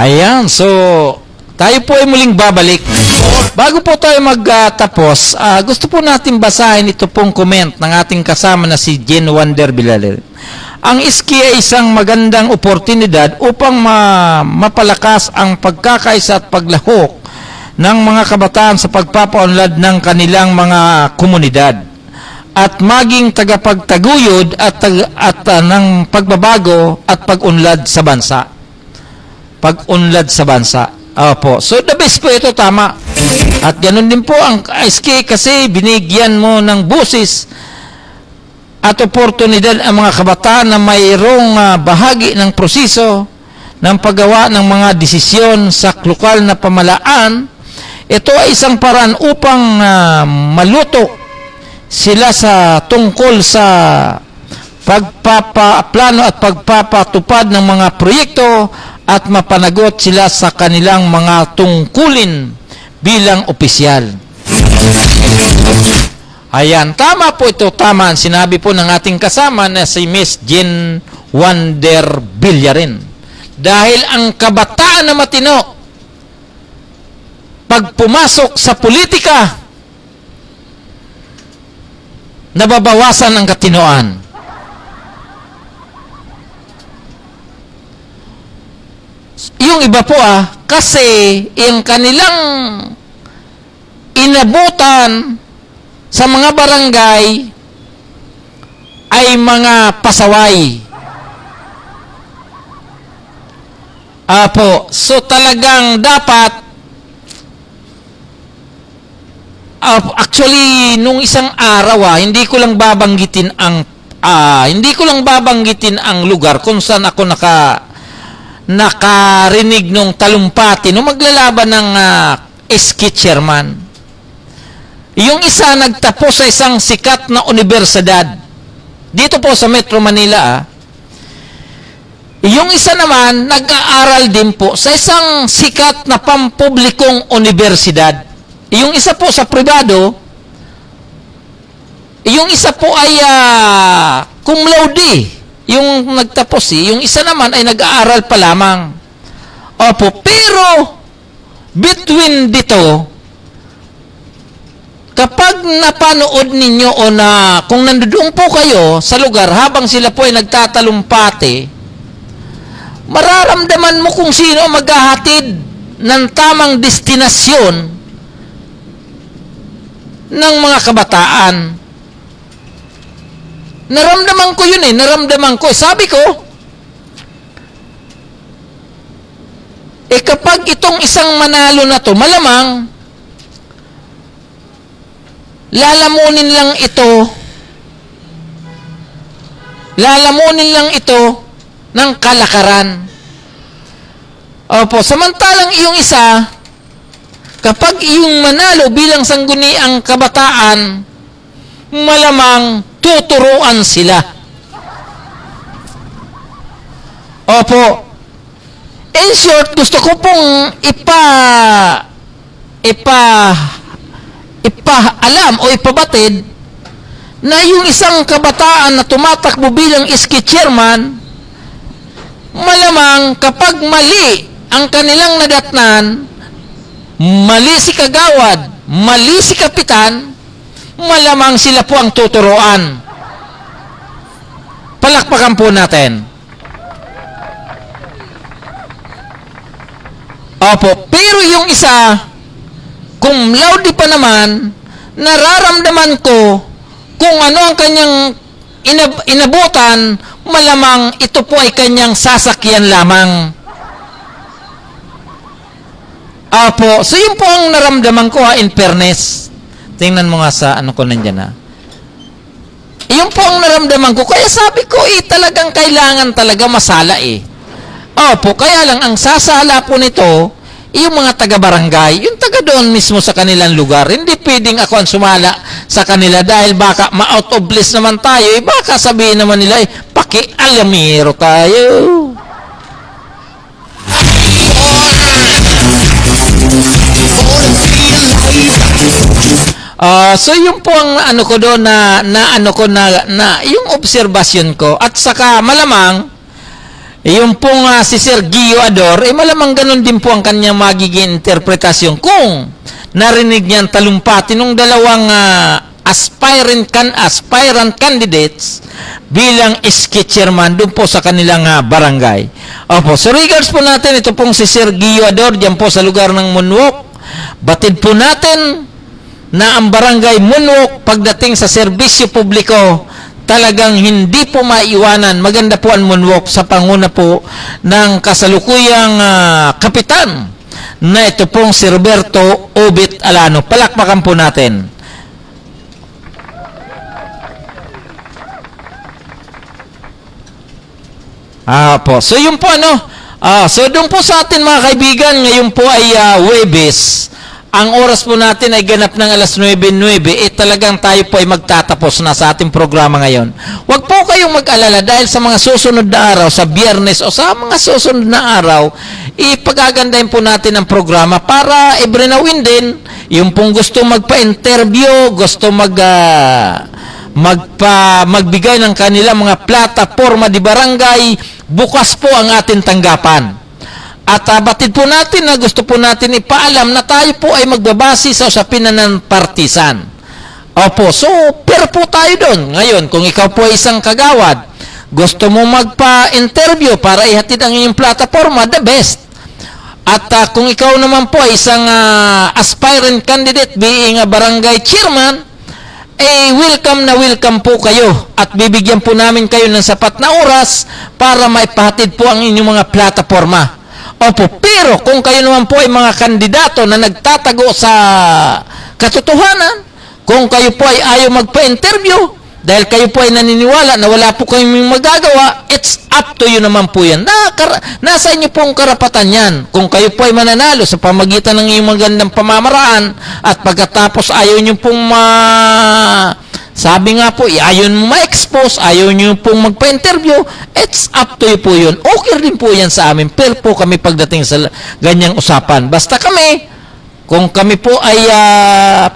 Ayan, so tayo po ay muling babalik. Bago po tayo magtapos, gusto po natin basahin ito pong comment ng ating kasama na si Jen Wander Bilaler. Ang iski ay isang magandang oportunidad upang mapalakas ang pagkakaisa at paglahok ng mga kabataan sa pagpapaunlad ng kanilang mga komunidad at maging tagapagtaguyod at ng pagbabago at pag-unlad sa bansa. pag-unlad sa bansa. Opo. So, the best po ito, tama. At ganun din po ang SK kasi binigyan mo ng busis at oportunidad ang mga kabataan na mayroong bahagi ng proseso ng paggawa ng mga desisyon sa lokal na pamalaan. Ito ay isang paraan upang maluto sila sa tungkol sa pagpapaplano at pagpapatupad ng mga proyekto at mapanagot sila sa kanilang mga tungkulin bilang opisyal. Ayan, tama po ito, tama. Sinabi po ng ating kasama na si Miss Jean Wander Villarin. Dahil ang kabataan na matino, pag pumasok sa politika, nababawasan ang katinoan. Yung iba po kasi yung kanilang inabutan sa mga barangay ay mga pasaway. Apo, so talagang dapat actually nung isang araw hindi ko lang babanggitin ang lugar kung saan ako nakarinig nung talumpati nung maglalaban ng SK chairman. Yung isa nagtapos sa isang sikat na universidad dito po sa Metro Manila. Yung isa naman nag-aaral din po sa isang sikat na pampublikong universidad. Yung isa po sa pribado, yung isa po ay cum laude, yung nagtapos yung isa naman ay nag-aaral pa lamang. Opo, pero between dito, kapag napanood ninyo o kung nandoon po kayo sa lugar habang sila po ay nagtatalumpati, mararamdaman mo kung sino maghahatid ng tamang destinasyon ng mga kabataan. Naramdaman ko yun naramdaman ko. Sabi ko, kapag itong isang manalo na to, malamang lalamunin lang ito ng kalakaran. Opo, samantalang iyong isa, kapag iyong manalo bilang sangguniang kabataan, malamang tuturuan sila. Opo. In short, gusto ko pong ipaalam o ipabatid na yung isang kabataan na tumatakbo bilang SK chairman, malamang kapag mali ang kanilang nadatnan, mali si kagawad, mali si kapitan, malamang sila po ang tuturuan. Palakpakan po natin. Opo, pero yung isa, cum laude pa naman, nararamdaman ko kung ano ang kanyang inabutan, malamang ito po ay kanyang sasakyan lamang. Opo, so yun po ang naramdaman ko in fairness. Tingnan mo nga sa ano ko nandyan Yun po ang naramdaman ko. Kaya sabi ko talagang kailangan talaga masala Opo, kaya lang ang sasala po nito, yung mga taga-barangay, yung taga doon mismo sa kanilang lugar. Hindi pwedeng ako ang sumala sa kanila dahil baka ma-out of place naman tayo. Baka sabihin naman nila, paki-alamero tayo. So yung po ang ano ko doon na yung obserbasyon ko at saka malamang yung pong si Sir Guioador malamang ganun din po ang kanyang magiging interpretasyon kung narinig niyan talumpati nung dalawang aspirant candidates bilang SK chairman doon po sa kanilang barangay. Opo, so regards po natin ito pong si Sir Guioador diyan po sa lugar ng Moonwalk. Batid po natin na ang barangay Moonwalk pagdating sa serbisyo publiko talagang hindi po maiwanan. Maganda po ang moonwalk sa panguna po ng kasalukuyang kapitan na ito pong si Roberto Obit Alano. Palakpakan po natin. Po. So yun po so doon po sa atin mga kaibigan, ngayon po ay Huwebes. Ang oras po natin ay ganap ng alas 9:09. Talagang tayo po ay magtatapos na sa ating programa ngayon. Huwag po kayong mag-alala dahil sa mga susunod na araw, sa Biyernes o sa mga susunod na araw, ipagagandahin po natin ang programa para every now and then, yung pong gusto magpa-interview, gusto magbigay ng kanilang mga plataforma di barangay, bukas po ang ating tanggapan. At batid po natin na gusto po natin ipaalam na tayo po ay magbabase sa usapin ng partisan. Opo, so pero po tayo doon. Ngayon, kung ikaw po ay isang kagawad, gusto mo magpa-interview para ihatid ang iyong plataforma, the best. At kung ikaw naman po ay isang aspirant candidate being a barangay chairman, welcome po kayo at bibigyan po namin kayo ng sapat na oras para maipahatid po ang inyong mga plataforma. Opo, pero kung kayo naman po ay mga kandidato na nagtatago sa katotohanan, kung kayo po ay ayaw magpa-interview dahil kayo po ay naniniwala na wala po kayong magagawa, it's up to you naman po yan. Nasa inyo pong karapatan yan. Kung kayo po ay mananalo sa pamagitan ng iyong magandang pamamaraan at pagkatapos ayaw nyo pong sabi nga po, ayaw nyo ma-expose, ayaw nyo pong magpa-interview, it's up to you po yun. Okay din po yan sa amin. Pero po kami pagdating sa ganyang usapan. Basta kami, kung kami po ay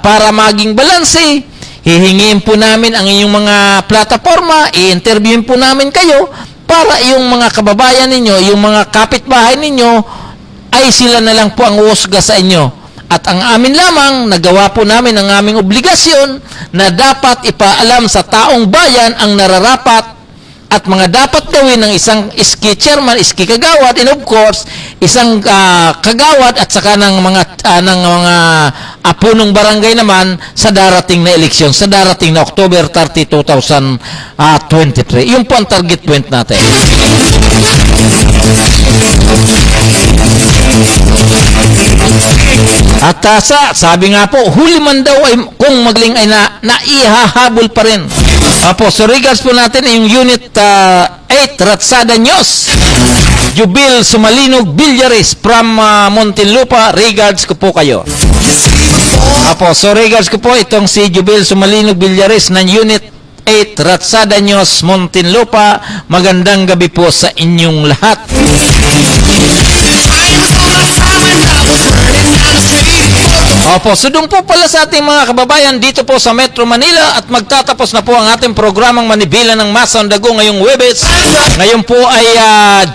para maging balanse, hihingiin po namin ang inyong mga plataforma, i-interviewin po namin kayo para yung mga kababayan ninyo, yung mga kapitbahay ninyo, ay sila na lang po ang uusga sa inyo. At ang amin lamang, nagawa po namin ang aming obligasyon na dapat ipaalam sa taong bayan ang nararapat at mga dapat gawin ng isang iski chairman, iski kagawad, and of course, isang kagawad at saka ng mga punong barangay naman sa darating na eleksyon, sa darating na October 30, 2023. Yun po ang target point natin. At sabi nga po, huli man daw ay kung magling ay naihahabol pa rin. Apo, so regards po natin yung Unit 8, Ratsada News. Jubil Sumalinog Villares from Muntinlupa, regards ko po kayo. Apo, so regards ko po itong si Jubil Sumalinog Villares ng Unit 8, Ratsada News, Muntinlupa. Magandang gabi po sa inyong lahat. Opo, so doon po pala sa ating mga kababayan dito po sa Metro Manila at magtatapos na po ang ating programang Manibilan ng Masa on the Go ngayong Huwebes. Ngayon po ay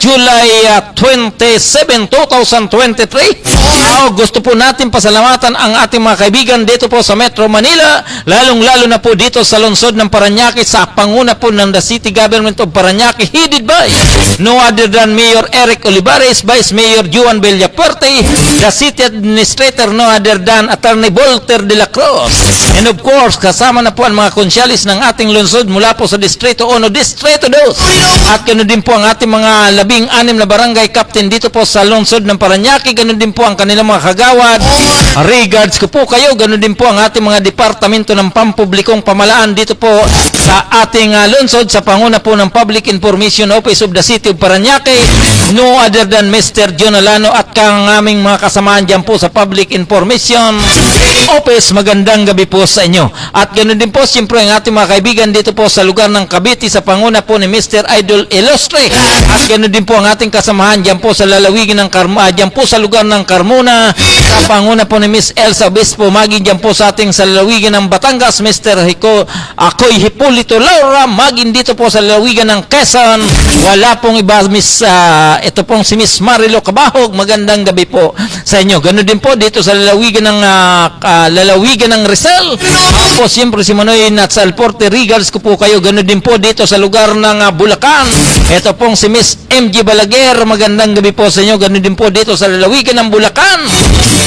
July 27, 2023. Gusto po natin pasalamatan ang ating mga kaibigan dito po sa Metro Manila, lalong-lalo na po dito sa lungsod ng Parañaque sa panguna po ng the City Government of Parañaque, headed by no other than Mayor Eric Olivares, Vice Mayor Juan Villapuerte, the City Administrator no other than Attorney Volter de la Cruz. And of course, kasama na po ang mga konsyalis ng ating lungsod mula po sa Distrito 1, Distrito 2. At ganoon din po ang ating mga 16 na barangay captain dito po sa lungsod ng Parañaque. Ganoon din po ang kanilang mga kagawad. Regards ko po kayo. Ganoon din po ang ating mga departamento ng pampublikong pamalaan dito po sa ating lungsod sa panguna po ng Public Information Office of the City of Parañaque. No other than Mr. John Alano at kang aming mga kasamaan dyan po sa Public Information Office. Magandang gabi po sa inyo. At ganoon din po siyempre ang ating mga kaibigan dito po sa lugar ng Cavite sa panguna po ni Mr. Idol Ilustre. At ganoon din po ang ating kasamahan dyan po sa lalawigan ng dyan po sa lugar ng Carmona sa panguna po ni Miss Elsa Obispo. Maging dyan po sa ating sa lalawigan ng Batangas, Mr. Akoy Hipolito Laura. Maging dito po sa lalawigan ng Quezon. Wala pong iba, Miss ito pong si Miss Marilo Cabahog, magandang gabi po sa inyo. Ganun din po dito sa lalawigan ng Rizal. Ako po siyempre si Manoy at sa Alporte, regards ko po kayo. Ganun din po dito sa lugar ng Bulacan. Ito pong si Miss MG Balaguer, magandang gabi po sa inyo. Ganun din po dito sa lalawigan ng Bulacan.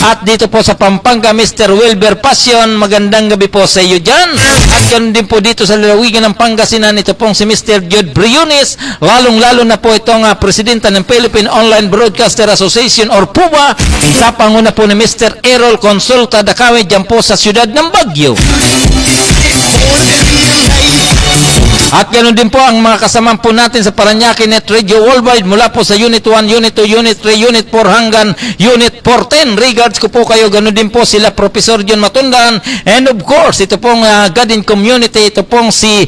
At dito po sa Pampanga, Mr. Wilber Passion, magandang gabi po sa iyo dyan. At ganun din po dito sa lalawigan ng Pangasinan, ito pong si Mr. Jude Briones, lalong-lalo na po itong presidente ng Philippine Online Broadcaster Association or PUBA, sa panguna po ni Mr. Errol Consulta Dakawe dyan po sa siyudad ng Baguio. At ganoon din po ang mga kasamahan po natin sa Paranaque Net Radio Worldwide mula po sa Unit 1, Unit 2, Unit 3, Unit 4 hanggang Unit 410. Regards ko po kayo. Ganoon din po sila Professor John Matundan, and of course ito pong Gadin Community, ito pong si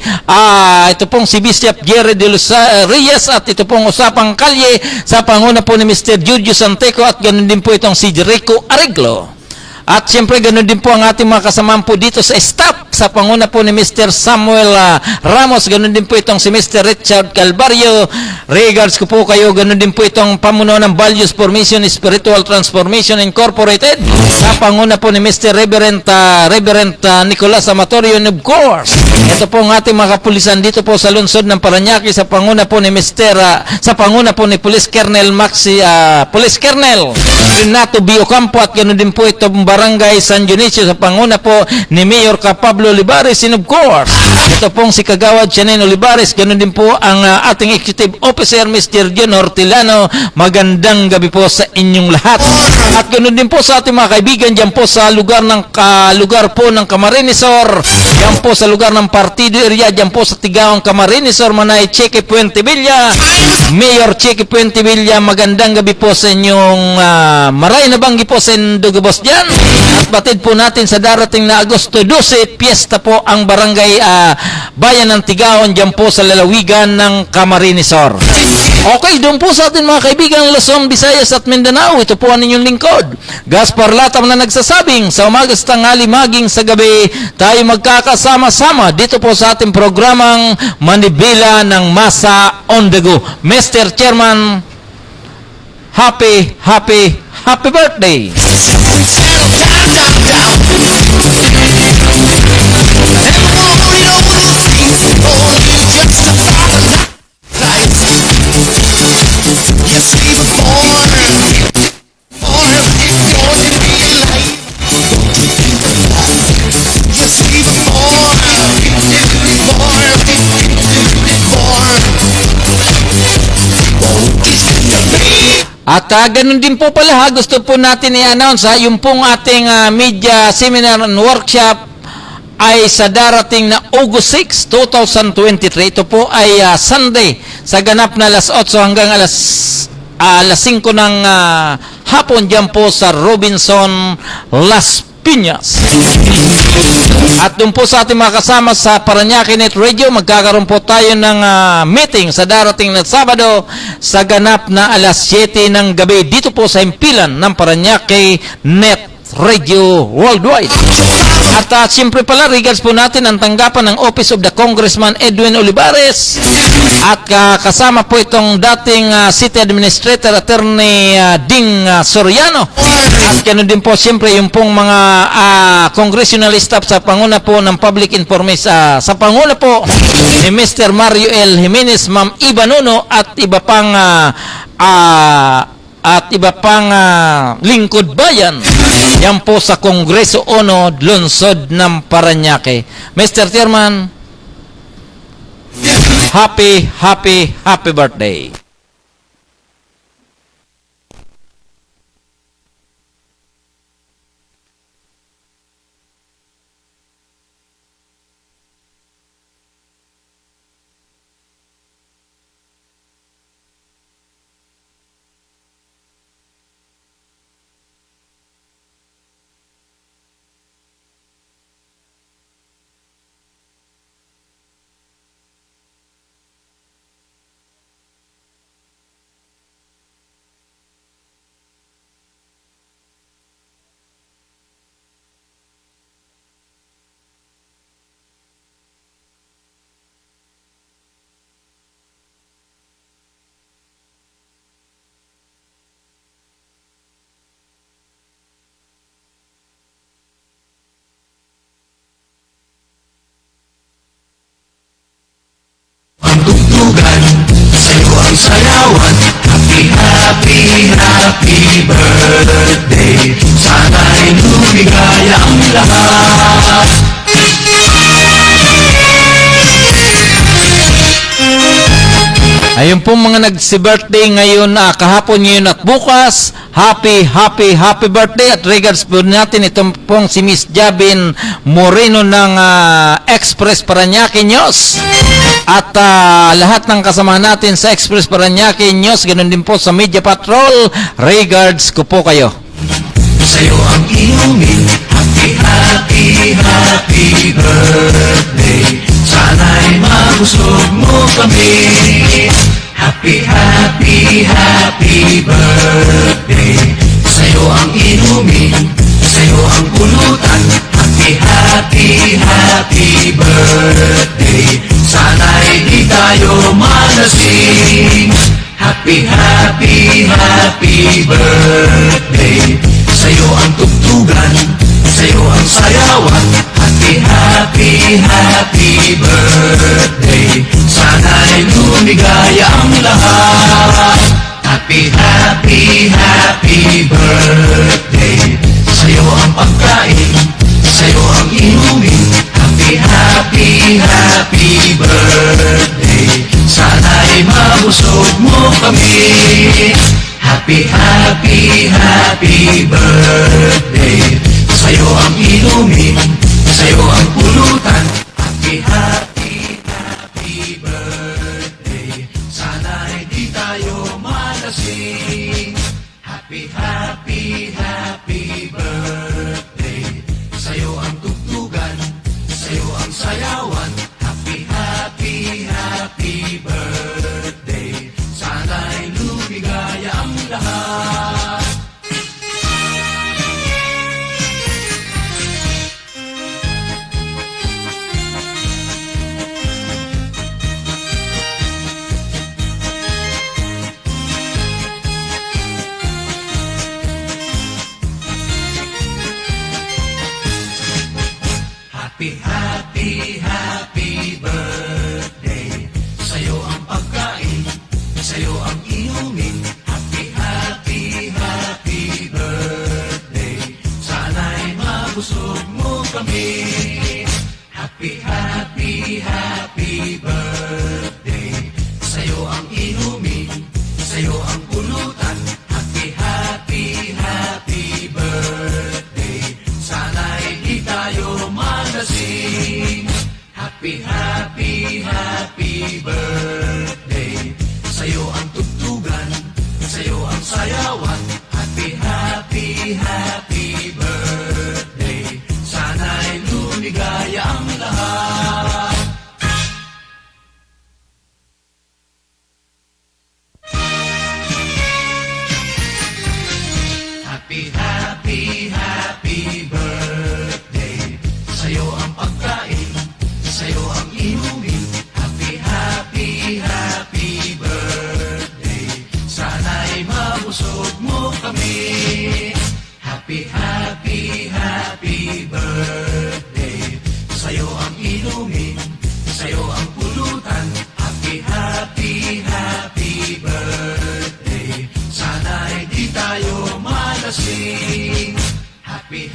Bishop Jerry de los Reyes, at ito pong Usapang Kalye sa panguna po ni Mr. Judio Santeco, at ganoon din po itong si Jericho Arreglo. At siyempre ganoon din po ang ating mga kasamahan po dito sa staff sa panguna po ni Mr. Samuel Ramos, ganoon din po itong si Mr. Richard Calvario. Regards ko po kayo. Ganoon din po itong pamuno ng Values Formation Spiritual Transformation Incorporated sa panguna po ni Mr. Reverend Nicolas Amatorio, and of course ito po ang ating mga kapulisan dito po sa lungsod ng Paranaque sa panguna po ni sa panguna po ni Police Colonel Police Colonel Renato B. Ocampo, at ganoon din po itong Barangay San Dionisio sa panguna po ni Mayor Pablo Olivares, and of course ito pong si Kagawad Chanen Olivares. Ganoon din po ang ating Executive Officer Mr. John Hortilano. Magandang gabi po sa inyong lahat. At ganoon din po sa ating mga kaibigan dyan po sa lugar po ng Camarinesor, dyan po sa lugar ng Partido Area, dyan po sa Tigawang Camarinesor, Manay Cheque Puente Villa, Mayor Cheque Puente Villa, magandang gabi po sa inyong maray na banggi po sa Indugabos dyan. At batid po natin sa darating na Agosto 12, piyesta po ang barangay Bayan ng Tigaon dyan po sa lalawigan ng Camarinesor. Okay, doon po sa atin mga kaibigan Luzon, Visayas at Mindanao, ito po ang inyong lingkod Gaspar Latam na nagsasabing sa umagas, tanghali, maging sa gabi tayo magkakasama-sama dito po sa ating programang Manibela ng Masa on the Go. Mr. Chairman, happy birthday! At ganun din po pala, gusto po natin i-announce yung pong ating media seminar and workshop ay sa darating na August 6, 2023. Ito po ay Sunday sa ganap na alas 8 hanggang alas 5 ng hapon dyan po sa Robinson, Las Piñas. At doon po sa ating mga kasama sa Paranaque Net Radio, magkakaroon po tayo ng meeting sa darating na Sabado sa ganap na alas 7 ng gabi dito po sa himpilan ng Paranaque Net Radio Worldwide. At siyempre pala, regards po natin ang tanggapan ng Office of the Congressman Edwin Olivares, at kasama po itong dating City Administrator Attorney Ding Soriano, at ganoon din po siyempre yung pong mga congressional staff sa panguna po ng Public Information, sa panguna po ni Mr. Mario L. Jimenez, Ma'am Iba Nuno, at iba pang lingkod bayan yan po sa Kongreso Ono, lungsod ng Paranaque. Mr. Chairman, happy birthday. Ayun po mga nagsi-birthday ngayon, kahapon ngayon at bukas, happy birthday at regards po natin itong pong si Miss Jabin Moreno ng Express Parañaque News. At lahat ng kasama natin sa Express Parañaque News, ganun din po sa Media Patrol, regards ko po kayo. Sa'yo ang inumin, happy birthday. Sana'y mabusog mo kami. Happy birthday. Sa'yo ang inumin, sa'yo ang pulutan. Happy birthday. Sana'y di tayo malasing. Happy birthday. Sa'yo ang tugtugan, sa'yo ang sayawan. Happy birthday. Sana'y lumigaya ang lahat. Happy birthday. Sa'yo ang pagkain, sa'yo ang inumin. Happy birthday. Sana'y mabusog mo kami. Happy birthday. Sa'yo ang inumin, sa'yo ang pulutan. Happy birthday. Sana'y di tayo malasing. Happy birthday. Sa'yo ang tugtugan, sa'yo ang sayawan. Happy birthday. Sana'y lumigaya ang lahat. Happy birthday. Sa'yo ang pagkain, sa'yo ang inumin. Happy birthday. Sana'y mabusog mo kami. Happy birthday. Sa'yo ang inumin, sa'yo ang pulutan. Happy birthday. Sana'y di tayo malasing. Happy birthday. Sa'yo ang tugtugan, sa'yo ang sayawan. Happy birthday. Sana'y lumigaya ang lahat. Happy birthday. Sa'yo ang pagkain, sa'yo ang inumin. Happy birthday. Sana'y mabusog mo kami. Happy birthday. Sa'yo ang inumin, sa'yo ang pulutan. Happy birthday. Sana'y di tayo malasing. Happy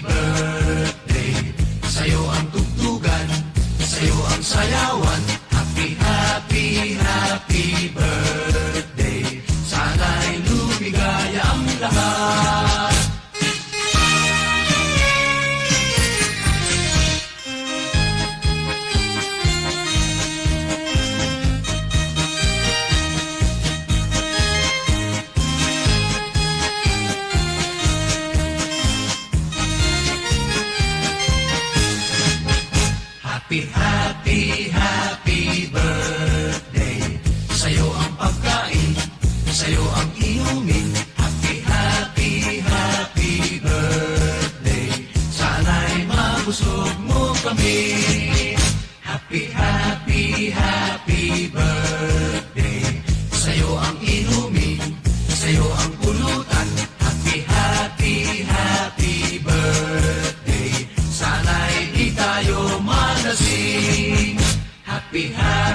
birthday. Sa'yo ang tugtugan, sa'yo ang sayawan. Happy birthday. Sana'y lumigaya ang lahat. Happy birthday. Sa'yo ang pagkain, sa'yo ang inumin. Happy birthday. Sana'y mabusog mo kami. Happy birthday. Sa'yo ang inumin, sa'yo ang pulutan. Happy birthday. Sana'y di tayo malasing. Happy birthday.